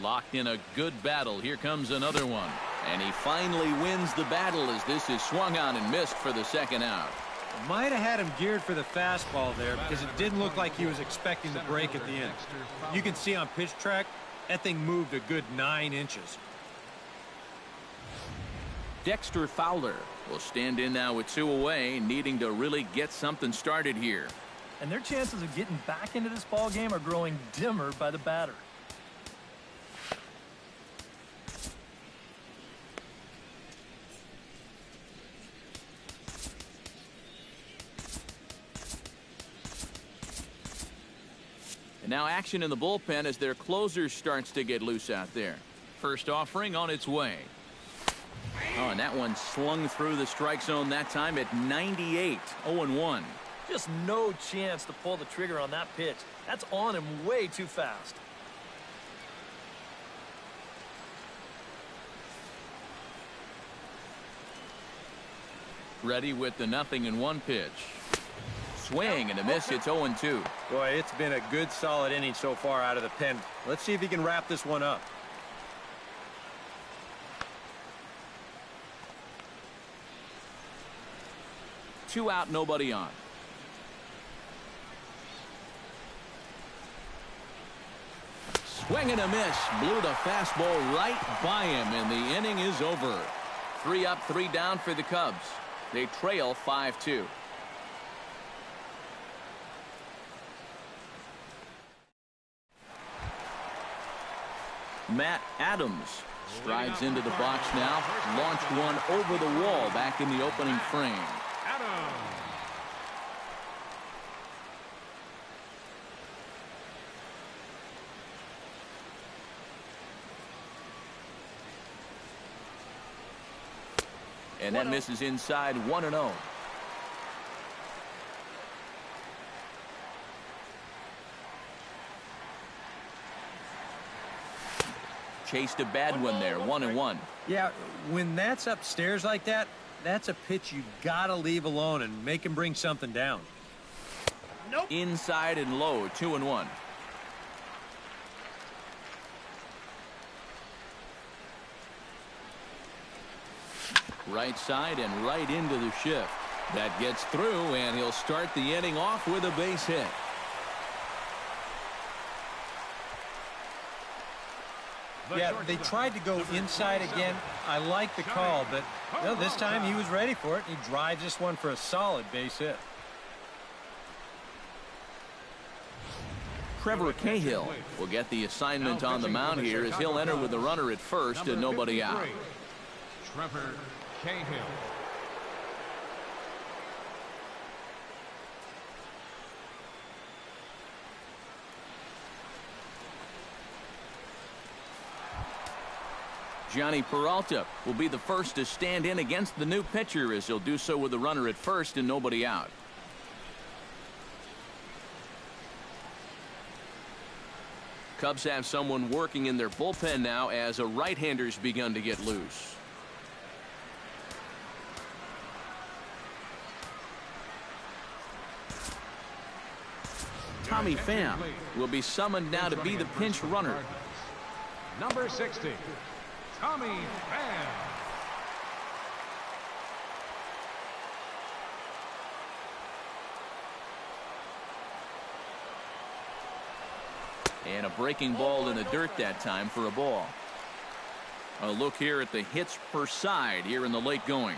Locked in a good battle. Here comes another one. And he finally wins the battle as this is swung on and missed for the second out. Might have had him geared for the fastball there because it didn't look like he was expecting the break at the end. You can see on pitch track, that thing moved a good 9 inches. Dexter Fowler will stand in now with 2 away, needing to really get something started here. And their chances of getting back into this ball game are growing dimmer by the batter. And now action in the bullpen as their closer starts to get loose out there. First offering on its way. Oh, and that one slung through the strike zone that time at 98. 0-1. Just no chance to pull the trigger on that pitch. That's on him way too fast. Ready with the 0-1 pitch. Swing and a miss. It's 0-2. Boy, it's been a good solid inning so far out of the pen. Let's see if he can wrap this one up. Two out, nobody on. Swing and a miss. Blew the fastball right by him, and the inning is over. 3 up, 3 down for the Cubs. They trail 5-2. Matt Adams strides into the box now. Launched one over the wall back in the opening frame. And that misses inside. 1-0. Chased a bad one there. 1-1. Yeah, when that's upstairs like that, that's a pitch you gotta leave alone and make him bring something down. Nope. Inside and low. 2-1. Right side and right into the shift. That gets through, and he'll start the inning off with a base hit. Yeah, they tried to go inside again. I like the call, but this time he was ready for it. He drives this one for a solid base hit. Trevor Cahill will get the assignment on the mound here as he'll enter with the runner at first and nobody out. Trevor Cahill. Johnny Peralta will be the first to stand in against the new pitcher, as he'll do so with a runner at first and nobody out. Cubs have someone working in their bullpen now as a right-hander's begun to get loose. Tommy Pham will be summoned now to be the pinch runner. Number 60, Tommy Pham. And a breaking ball in the dirt that time for a ball. A look here at the hits per side here in the late going.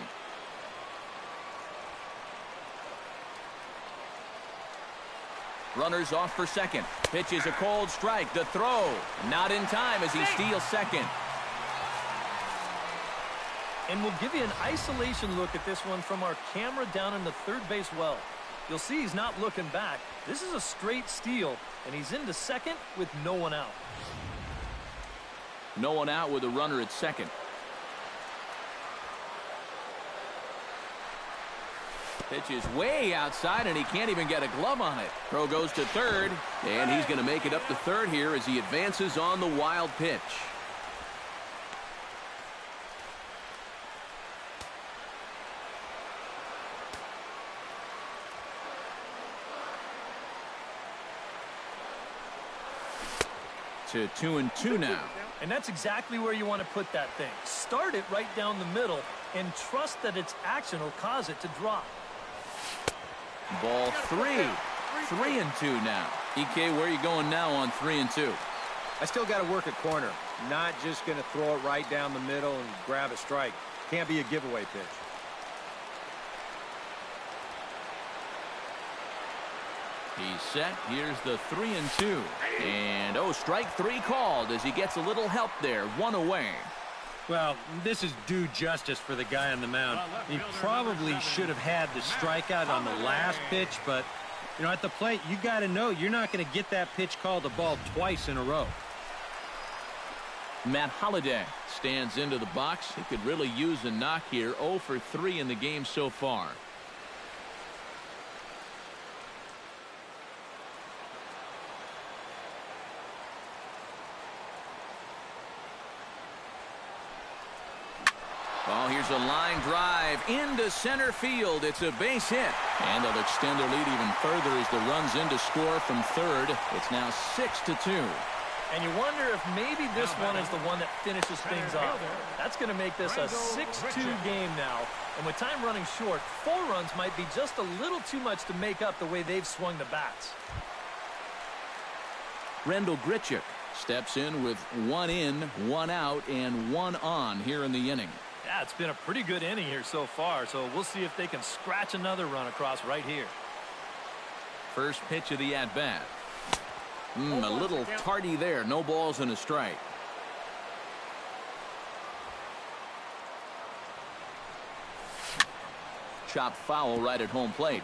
Runners off for second. Pitch is a cold strike. The throw not in time as he steals second. And we'll give you an isolation look at this one from our camera down in the third base well. You'll see he's not looking back. This is a straight steal, and he's into second with no one out. No one out with a runner at second. Pitch is way outside, and he can't even get a glove on it. Throw goes to third, and he's going to make it up to third here as he advances on the wild pitch. To 2-2 now. And that's exactly where you want to put that thing. Start it right down the middle and trust that its action will cause it to drop. Ball 3. 3-2 now. EK, where are you going now on 3-2? I still got to work at corner. Not just going to throw it right down the middle and grab a strike. Can't be a giveaway pitch. He's set. Here's the 3-2. And, strike 3 called as he gets a little help there. One away. Well, this is due justice for the guy on the mound. He probably should have had the strikeout on the last pitch, but, at the plate, you got to know you're not going to get that pitch called a ball twice in a row. Matt Holliday stands into the box. He could really use a knock here. 0 for 3 in the game so far. Oh, here's a line drive into center field. It's a base hit. And they'll extend their lead even further as the run's in to score from third. It's now 6-2. And you wonder if maybe this one is the one that finishes things off. That's going to make this a 6-2 game now. And with time running short, 4 runs might be just a little too much to make up the way they've swung the bats. Rendell Grichuk steps in with 1 in, 1 out, and 1 on here in the inning. Yeah, it's been a pretty good inning here so far, so we'll see if they can scratch another run across right here. First pitch of the at-bat. A little tardy there. No balls and a strike. Chopped foul right at home plate.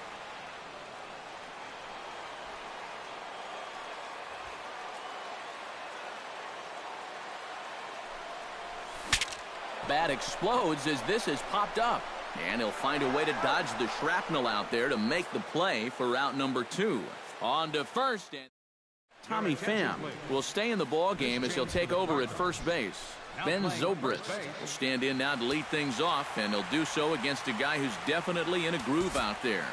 Bat explodes as this has popped up. And he'll find a way to dodge the shrapnel out there to make the play for out number 2. On to first. And Tommy Pham will stay in the ball game as he'll take over at first base. Ben Zobrist will stand in now to lead things off, and he'll do so against a guy who's definitely in a groove out there.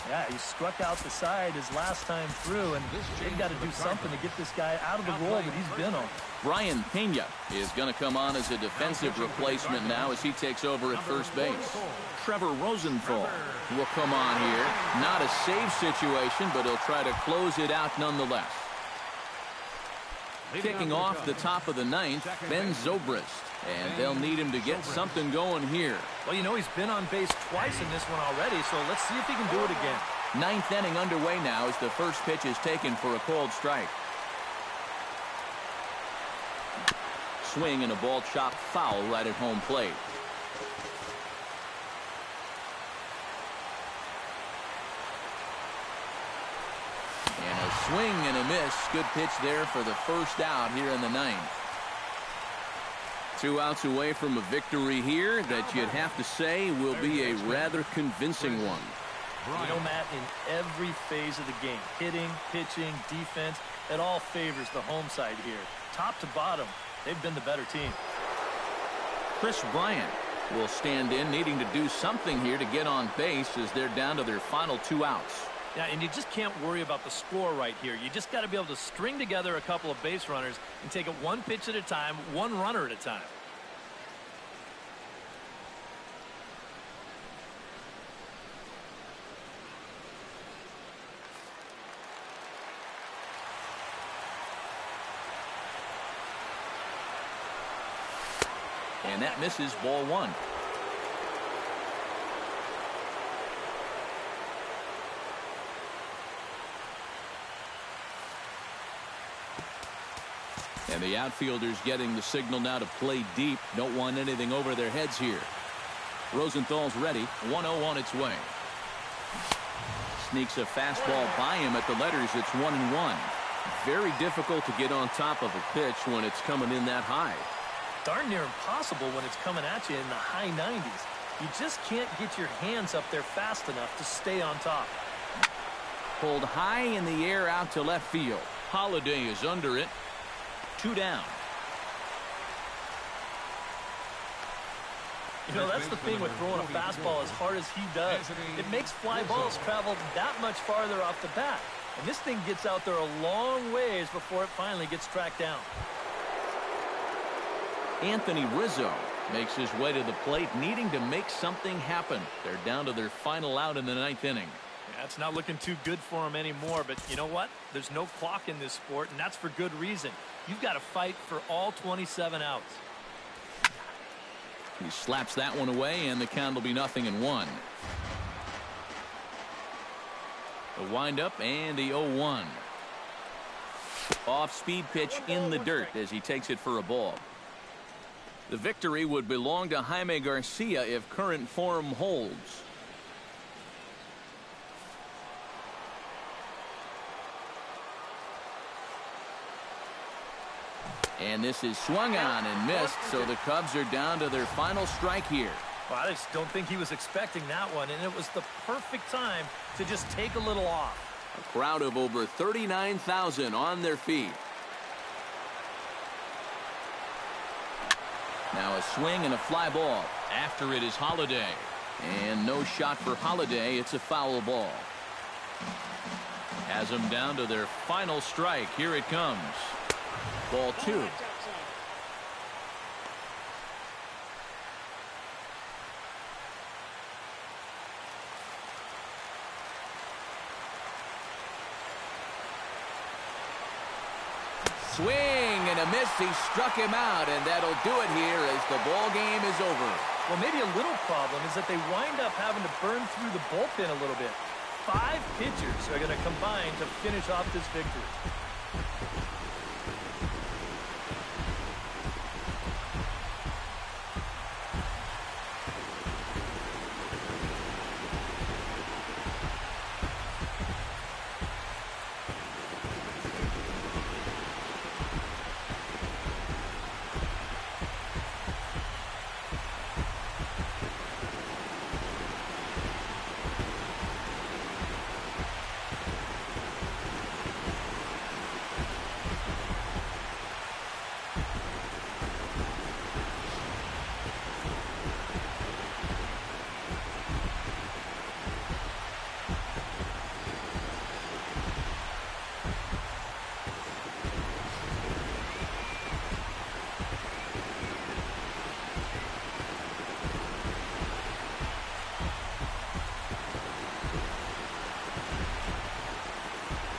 Yeah, he struck out the side his last time through, and they've got to do something to get this guy out of the role that he's been on. Brian Pena is going to come on as a defensive replacement now as he takes over at first base. Trevor Rosenthal will come on here. Not a save situation, but he'll try to close it out nonetheless. Kicking off the top of the 9th, Ben Zobrist. And they'll need him to get something going here. Well, he's been on base twice in this one already, so let's see if he can do it again. 9th inning underway now as the first pitch is taken for a cold strike. Swing and a ball chopped foul right at home plate. And a swing and a miss. Good pitch there for the first out here in the 9th. 2 outs away from a victory here that you'd have to say will be a rather convincing one. You know, Matt, in every phase of the game, hitting, pitching, defense, it all favors the home side here. Top to bottom, they've been the better team. Chris Bryant will stand in, needing to do something here to get on base as they're down to their final 2 outs. Yeah, and you just can't worry about the score right here. You just got to be able to string together a couple of base runners and take it one pitch at a time, one runner at a time. And that misses, ball 1. And the outfielders getting the signal now to play deep. Don't want anything over their heads here. Rosenthal's ready. 1-0 on its way. Sneaks a fastball by him at the letters. It's 1-1. Very difficult to get on top of a pitch when it's coming in that high. Darn near impossible when it's coming at you in the high 90s. You just can't get your hands up there fast enough to stay on top. Pulled high in the air out to left field. Holiday is under it. 2 down. You know, that's the thing with throwing a fastball as hard as he does. It makes fly balls travel that much farther off the bat. And this thing gets out there a long ways before it finally gets tracked down. Anthony Rizzo makes his way to the plate, needing to make something happen. They're down to their final out in the 9th inning. Yeah, it's not looking too good for him anymore, but you know what? There's no clock in this sport, and that's for good reason. You've got to fight for all 27 outs. He slaps that one away, and the count will be 0-1. A windup and the 0-1. Off-speed pitch in the dirt as he takes it for a ball. The victory would belong to Jaime Garcia if current form holds. And this is swung on and missed, so the Cubs are down to their final strike here. Well, I just don't think he was expecting that one, and it was the perfect time to just take a little off. A crowd of over 39,000 on their feet. Now a swing and a fly ball. After it is Holiday. And no shot for Holiday. It's a foul ball. Has them down to their final strike. Here it comes. Ball 2. Swing and a miss. He struck him out, and that'll do it here as the ball game is over. Well, maybe a little problem is that they wind up having to burn through the bullpen a little bit. 5 pitchers are going to combine to finish off this victory.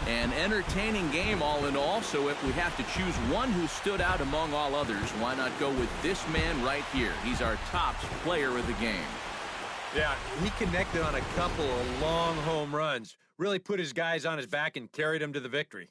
An entertaining game all in all, so if we have to choose one who stood out among all others, why not go with this man right here? He's our top player of the game. Yeah, he connected on a couple of long home runs. Really put his guys on his back and carried them to the victory.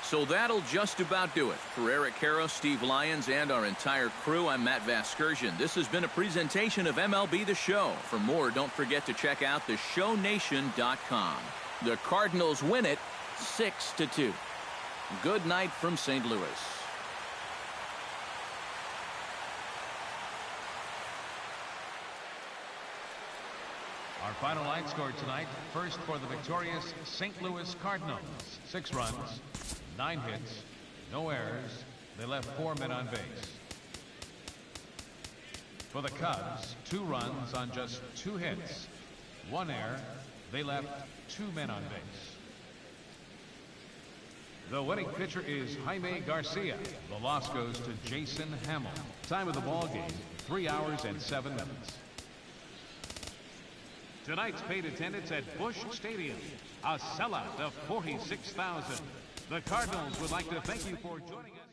So that'll just about do it. For Eric Caro, Steve Lyons, and our entire crew, I'm Matt Vasgersian. This has been a presentation of MLB The Show. For more, don't forget to check out theshownation.com. The Cardinals win it 6-2. Good night from St. Louis. Our final line score tonight, first for the victorious St. Louis Cardinals. 6 runs, 9 hits, no errors. They left 4 men on base. For the Cubs, 2 runs on just 2 hits, 1 error. They left 2 men on base. The winning pitcher is Jaime Garcia. The loss goes to Jason Hamill. Time of the ball game, 3 hours and 7 minutes. Tonight's paid attendance at Busch Stadium, a sellout of 46,000. The Cardinals would like to thank you for joining us.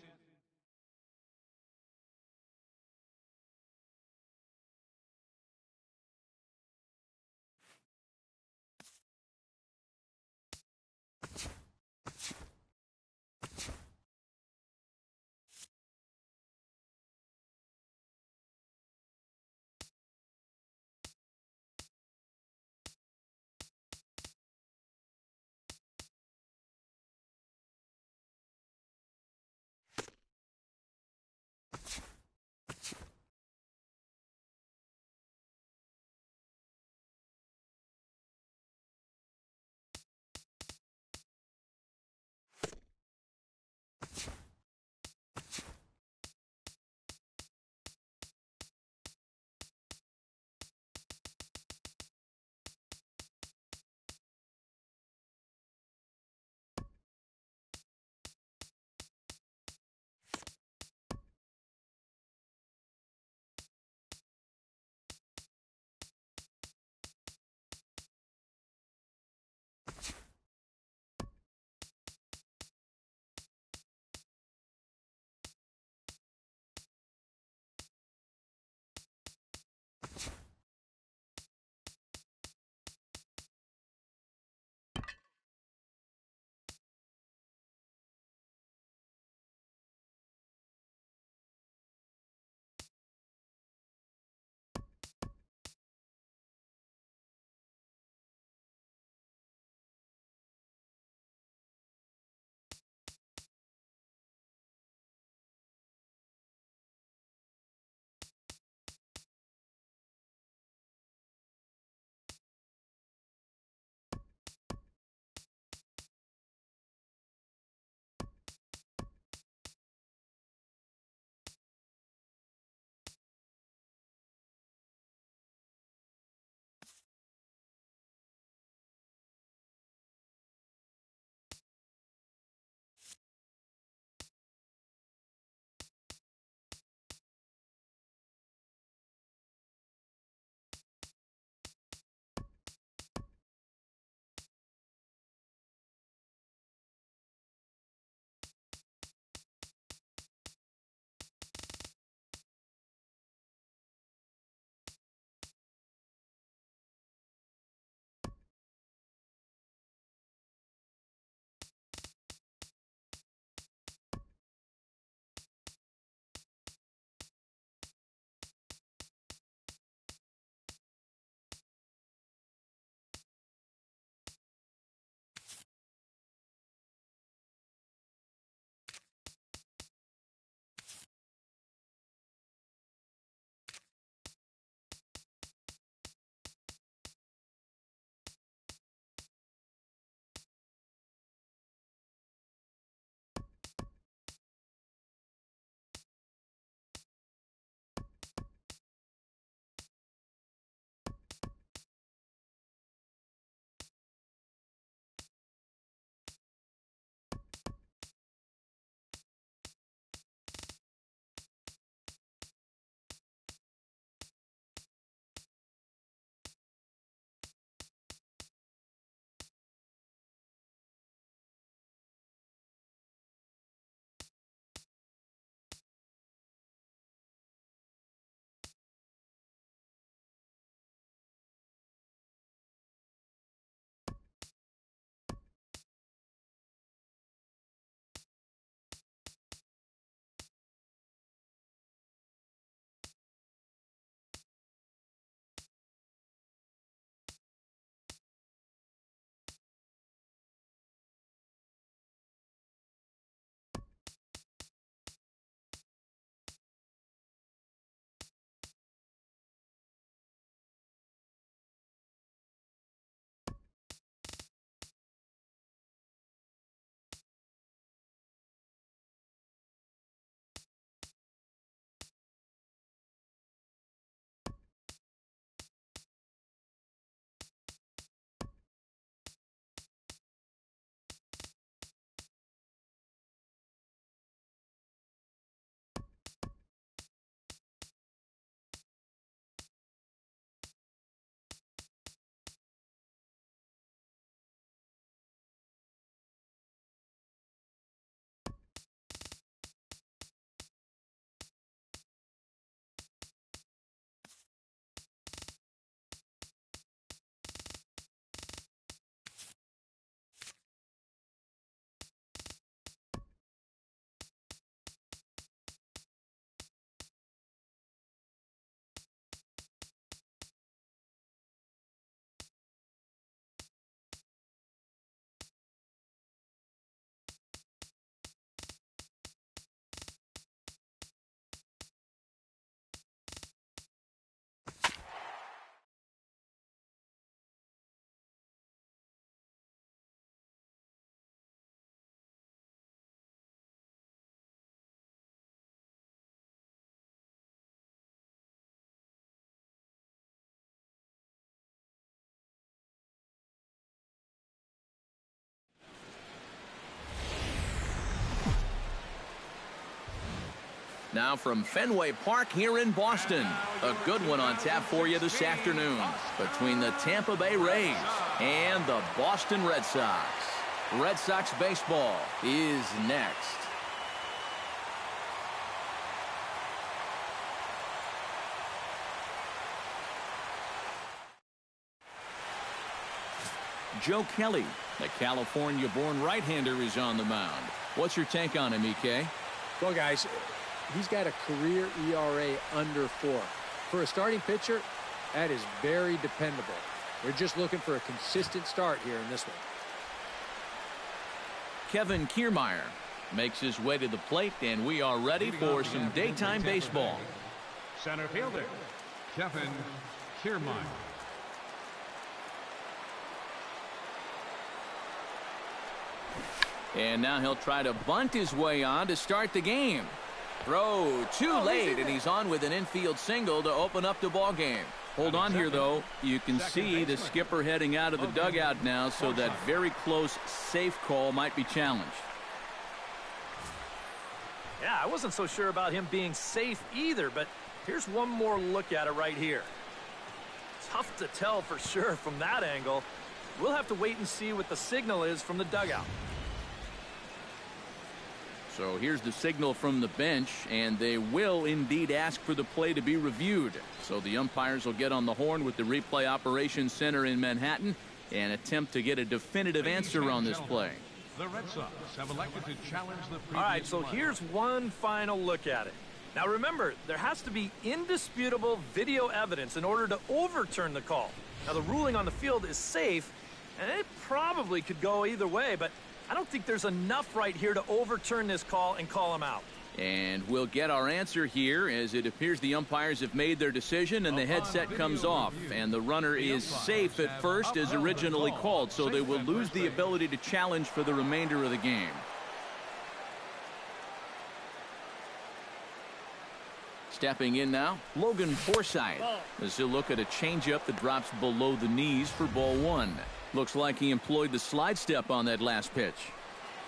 Now from Fenway Park here in Boston, a good one on tap for you this afternoon between the Tampa Bay Rays and the Boston Red Sox. Red Sox baseball is next. Joe Kelly, the California-born right-hander, is on the mound. What's your take on him, EK? Well, guys, he's got a career ERA under 4. For a starting pitcher, that is very dependable. They're just looking for a consistent start here in this one. Kevin Kiermaier makes his way to the plate, and we are ready for some daytime baseball. Center fielder, Kevin Kiermaier. And now he'll try to bunt his way on to start the game. Throw too late, and he's on with an infield single to open up the ball game. Hold on here, though. You can see the skipper heading out of the dugout now, so that very close safe call might be challenged. Yeah, I wasn't so sure about him being safe either, but here's one more look at it right here. Tough to tell for sure from that angle. We'll have to wait and see what the signal is from the dugout. So here's the signal from the bench, and they will indeed ask for the play to be reviewed. So the umpires will get on the horn with the replay operations center in Manhattan and attempt to get a definitive answer on this play. The Red Sox have elected to challenge the previous. All right, so here's one final look at it. Now remember, there has to be indisputable video evidence in order to overturn the call. Now the ruling on the field is safe, and it probably could go either way, but I don't think there's enough right here to overturn this call and call him out. And we'll get our answer here, as it appears the umpires have made their decision and the headset comes off. And the runner is safe at first as originally called, so they will lose the ability to challenge for the remainder of the game. Stepping in now, Logan Forsythe, as he'll look at a changeup that drops below the knees for ball 1. Looks like he employed the slide step on that last pitch.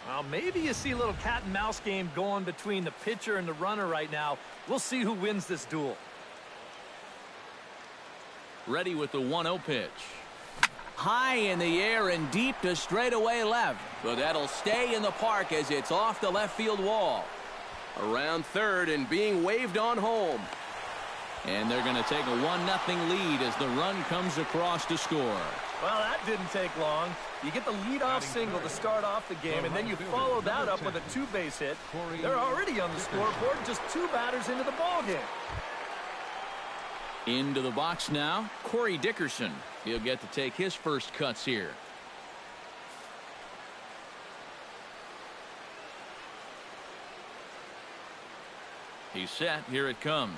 Well, maybe you see a little cat and mouse game going between the pitcher and the runner right now. We'll see who wins this duel. Ready with the 1-0 pitch. High in the air and deep to straightaway left. But that'll stay in the park as it's off the left field wall. Around third and being waved on home. And they're going to take a 1-0 lead as the run comes across to score. Well, that didn't take long. You get the leadoff single to start off the game, and then you follow that up with a 2-base hit. They're already on the scoreboard, just 2 batters into the ball game. Into the box now, Corey Dickerson. He'll get to take his first cuts here. He's set. Here it comes.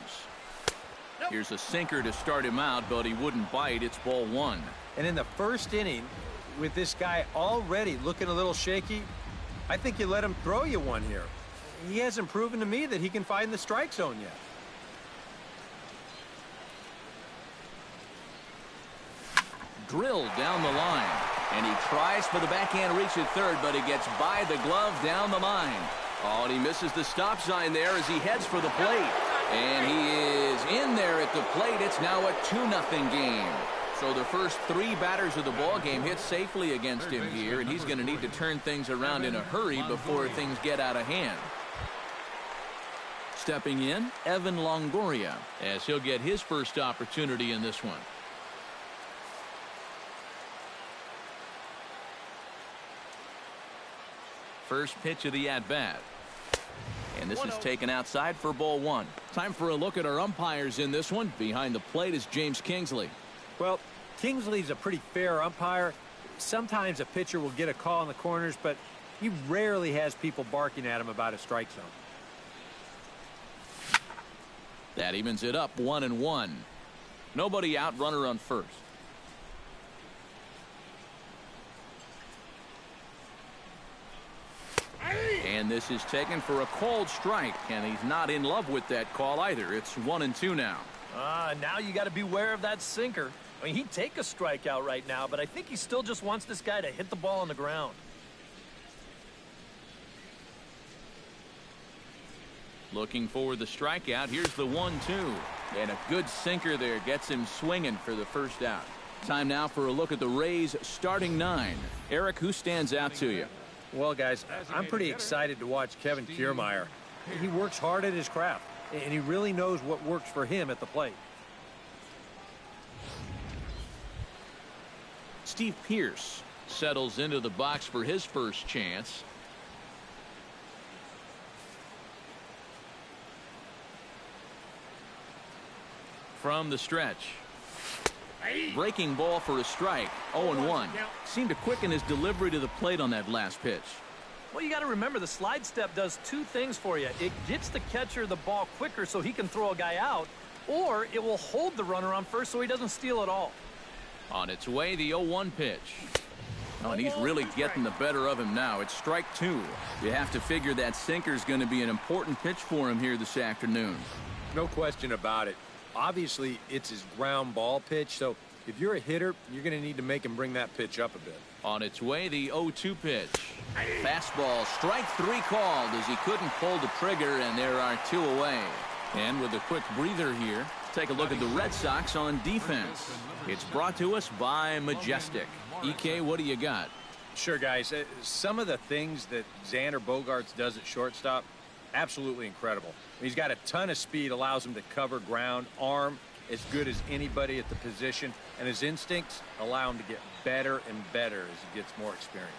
Here's a sinker to start him out, but he wouldn't bite. It's ball 1. And in the first inning, with this guy already looking a little shaky, I think you let him throw you one here. He hasn't proven to me that he can find the strike zone yet. Drilled down the line, and he tries for the backhand reach at third, but he gets by the glove down the line. Oh, and he misses the stop sign there as he heads for the plate. And he is in there at the plate. It's now a 2-0 game. So the first 3 batters of the ball game hit safely against him here, and he's going to need to turn things around in a hurry before things get out of hand. Stepping in, Evan Longoria, as he'll get his first opportunity in this one. First pitch of the at-bat. And this is taken outside for ball 1. Time for a look at our umpires in this one. Behind the plate is James Kingsley. Well, Kingsley's a pretty fair umpire. Sometimes a pitcher will get a call in the corners, but he rarely has people barking at him about a strike zone. That evens it up 1-1. Nobody out, runner on first. And this is taken for a called strike, and he's not in love with that call either. It's 1-2 now. Now you got to beware of that sinker. I mean, he'd take a strikeout right now, but I think he still just wants this guy to hit the ball on the ground. Looking for the strikeout. Here's the 1-2. And a good sinker there gets him swinging for the first out. Time now for a look at the Rays' starting 9. Eric, who stands out to you? Well, guys, I'm pretty excited to watch Kevin Kiermaier. He works hard at his craft, and he really knows what works for him at the plate. Steve Pearce settles into the box for his first chance. From the stretch. Breaking ball for a strike. 0-1. Seemed to quicken his delivery to the plate on that last pitch. Well, you got to remember the slide step does two things for you. It gets the catcher the ball quicker so he can throw a guy out, or it will hold the runner on first so he doesn't steal it all. On its way, the 0-1 pitch. Oh, and he's really getting the better of him now. It's strike 2. You have to figure that sinker's going to be an important pitch for him here this afternoon. No question about it. Obviously, it's his ground ball pitch, so if you're a hitter, you're going to need to make him bring that pitch up a bit. On its way, the 0-2 pitch. Fastball, strike 3 called as he couldn't pull the trigger, and there are 2 away. And with a quick breather here, take a look at the Red Sox on defense. It's brought to us by Majestic. EK, what do you got? Sure, guys. Some of the things that Xander Bogaerts does at shortstop, absolutely incredible. He's got a ton of speed, allows him to cover ground, arm as good as anybody at the position, and his instincts allow him to get better and better as he gets more experience.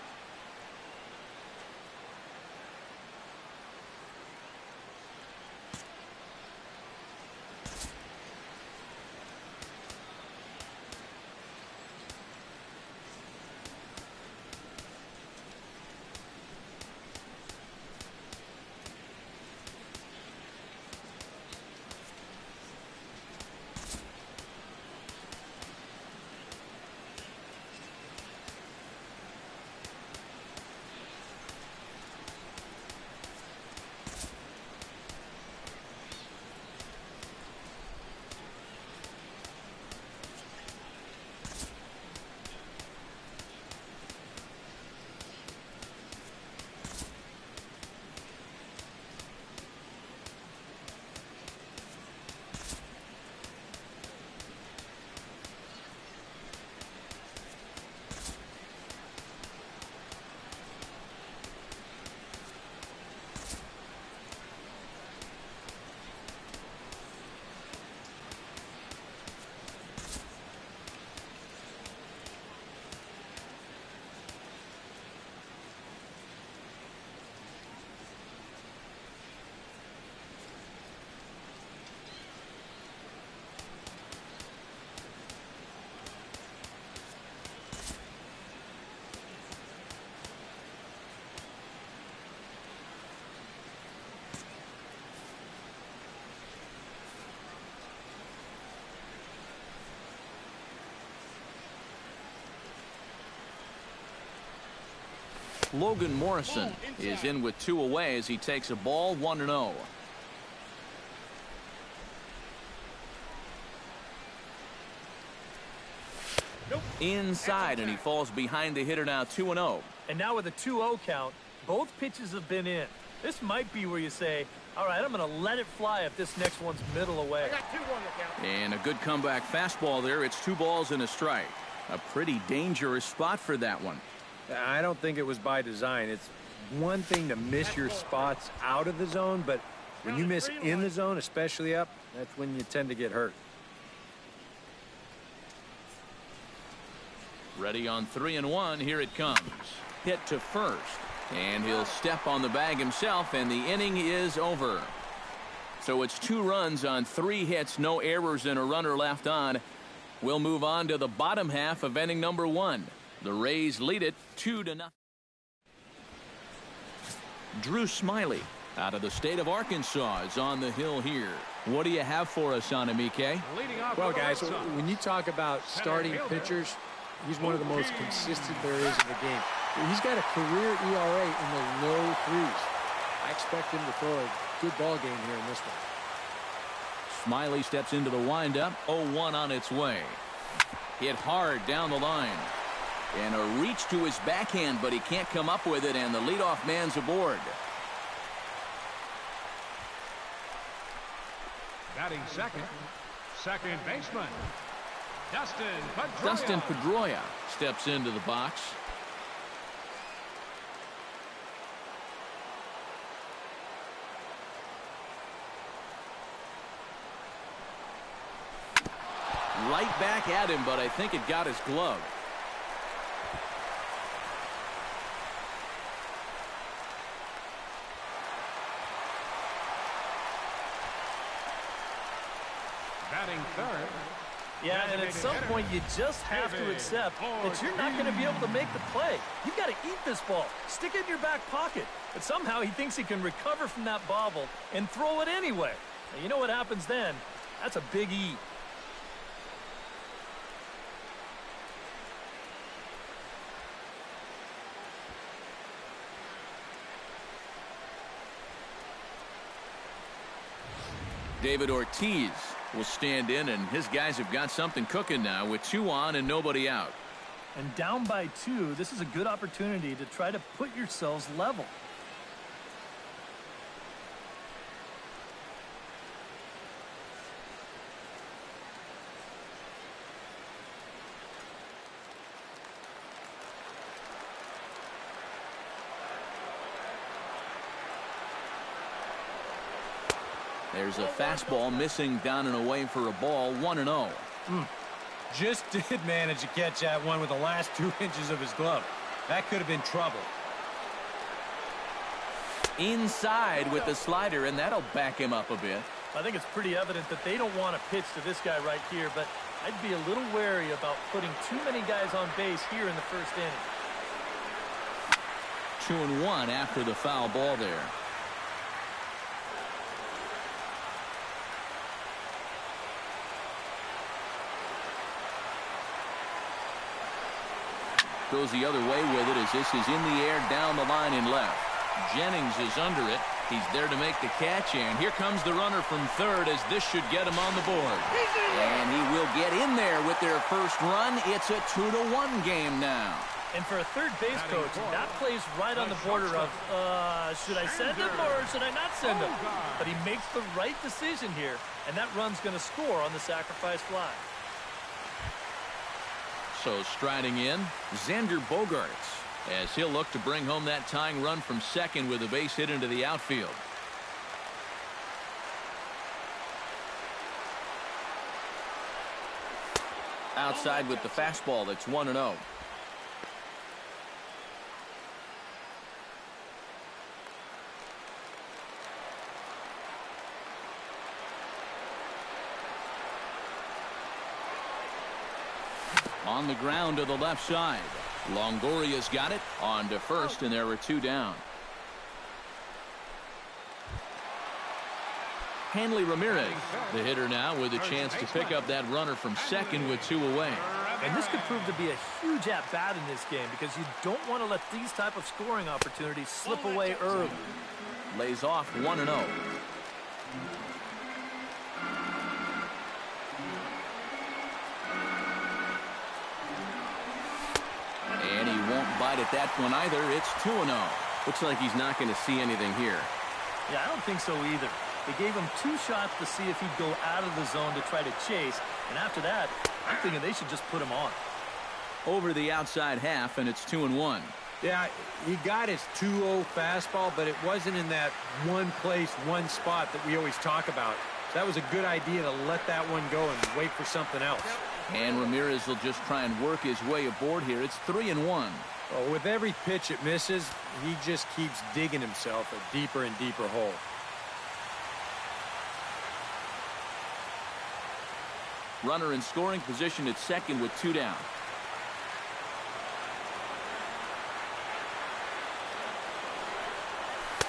Logan Morrison is in with 2 away as he takes a ball 1-0. Inside, and he falls behind the hitter now 2-0. And now with a 2-0 count, both pitches have been in. This might be where you say, all right, I'm going to let it fly if this next one's middle away. And a good comeback fastball there. It's 2 balls and a strike. A pretty dangerous spot for that one. I don't think it was by design. It's one thing to miss your spots out of the zone, but when you miss in the zone, especially up, that's when you tend to get hurt. Ready on 3-1. Here it comes. Hit to first. And he'll step on the bag himself, and the inning is over. So it's 2 runs on 3 hits, no errors, and a runner left on. We'll move on to the bottom half of inning number 1. The Rays lead it 2-0. Drew Smiley out of the state of Arkansas is on the hill here. What do you have for us on him, EK? Well, guys, when you talk about starting pitchers, he's one of the most consistent there is in the game. He's got a career ERA in the low 3s. I expect him to throw a good ball game here in this one. Smiley steps into the windup. 0-1 on its way. Hit hard down the line. And a reach to his backhand, but he can't come up with it, and the leadoff man's aboard. Batting second, second baseman, Dustin Pedroia. Dustin Pedroia steps into the box. Right back at him, but I think it got his glove. Batting third. Yeah, and at some point you just have to accept that you're not going to be able to make the play. You've got to eat this ball. Stick it in your back pocket. But somehow he thinks he can recover from that bobble and throw it anyway. Now, you know what happens then? That's a big E. David Ortiz will stand in, and his guys have got something cooking now with 2 on and nobody out. And down by 2, this is a good opportunity to try to put yourselves level. There's a fastball missing down and away for a ball, 1-0. Just did manage to catch that one with the last 2 inches of his glove. That could have been trouble. Inside with the slider, and that'll back him up a bit. I think it's pretty evident that they don't want to pitch to this guy right here, but I'd be a little wary about putting too many guys on base here in the first inning. 2-1 after the foul ball there. Goes the other way with it as this is in the air down the line and left. Jennings is under it. He's there to make the catch, and here comes the runner from third as this should get him on the board. And he will get in there with their first run. It's a 2-1 game now. And for a third base coach, that plays right on the border of, should I send him or should I not send him? But he makes the right decision here, and that run's going to score on the sacrifice fly. So striding in, Xander Bogaerts, as he'll look to bring home that tying run from second with a base hit into the outfield. Outside with the fastball, that's 1-0. On the ground to the left side. Longoria's got it on to first, and there were 2 down. Hanley Ramirez, the hitter now, with a chance to pick up that runner from second with 2 away. And this could prove to be a huge at-bat in this game because you don't want to let these type of scoring opportunities slip away early. Lays off 1-0. And he won't bite at that one either. It's 2-0. Looks like he's not going to see anything here. Yeah, I don't think so either. They gave him 2 shots to see if he'd go out of the zone to try to chase. And after that, I'm thinking they should just put him on. Over the outside half, and it's 2-1. Yeah, he got his 2-0 fastball, but it wasn't in that one place, one spot that we always talk about. So that was a good idea to let that one go and wait for something else. And Ramirez will just try and work his way aboard here. It's 3-1. Oh, with every pitch it misses, he just keeps digging himself a deeper and deeper hole. Runner in scoring position at second with 2 down.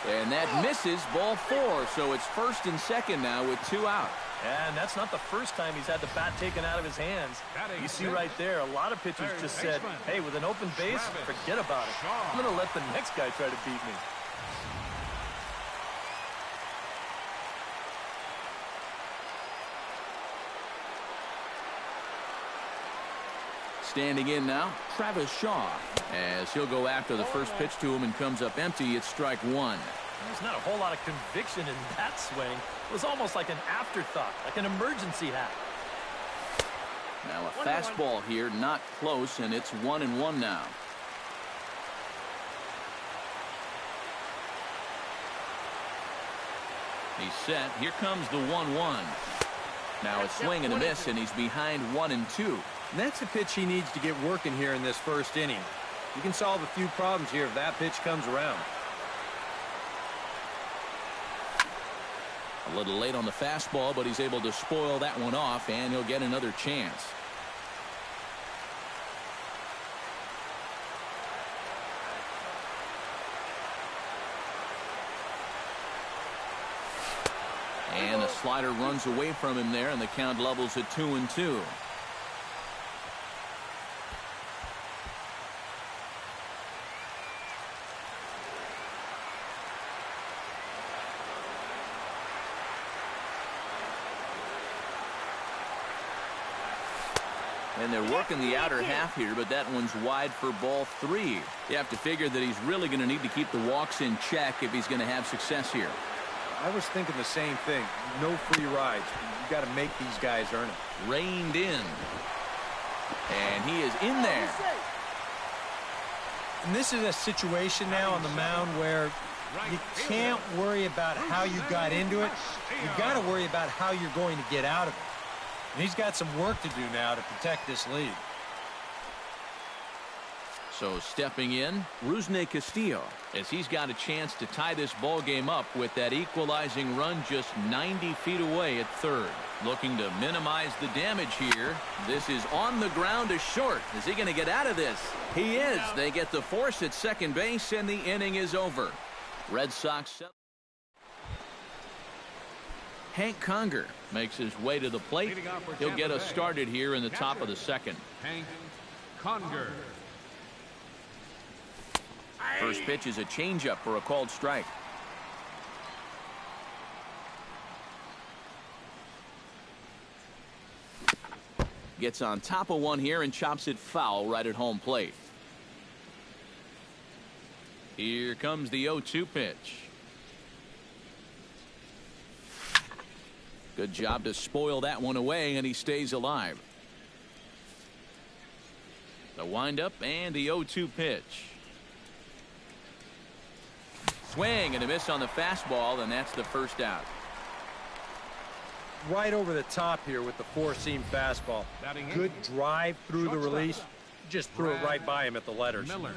And that misses, ball 4. So it's first and second now with 2 out. And that's not the first time he's had the bat taken out of his hands. You see right there, a lot of pitchers just said, hey, with an open base, forget about it. I'm going to let the next guy try to beat me. Standing in now, Travis Shaw, as he'll go after the first pitch to him and comes up empty. It's strike 1. There's not a whole lot of conviction in that swing. It was almost like an afterthought, like an emergency hack. Now a fastball here, not close, and it's 1-1 now. He's set. Here comes the 1-1. Now a swing and a miss, and he's behind 1-2. And that's a pitch he needs to get working here in this first inning. You can solve a few problems here if that pitch comes around. A little late on the fastball, but he's able to spoil that one off, and he'll get another chance. And the slider runs away from him there, and the count levels at 2-2. And they're working the outer half here, but that one's wide for ball 3. You have to figure that he's really going to need to keep the walks in check if he's going to have success here. I was thinking the same thing. No free rides. You got to make these guys earn it. Reined in. And he is in there. And this is a situation now on the mound where you can't worry about how you got into it. You got to worry about how you're going to get out of it. And he's got some work to do now to protect this lead. So stepping in, Rusney Castillo, as he's got a chance to tie this ball game up with that equalizing run just 90 feet away at third. Looking to minimize the damage here. This is on the ground to short. Is he going to get out of this? He is. They get the force at second base, and the inning is over. Red Sox. Hank Conger makes his way to the plate. He'll get us started here in the top of the second. Hank Conger. First pitch is a changeup for a called strike. Gets on top of one here and chops it foul right at home plate. Here comes the 0-2 pitch. Good job to spoil that one away, and he stays alive. The windup and the 0-2 pitch. Swing and a miss on the fastball, and that's the first out. Right over the top here with the four-seam fastball. Good drive through the release. Just threw it right by him at the letters. Miller.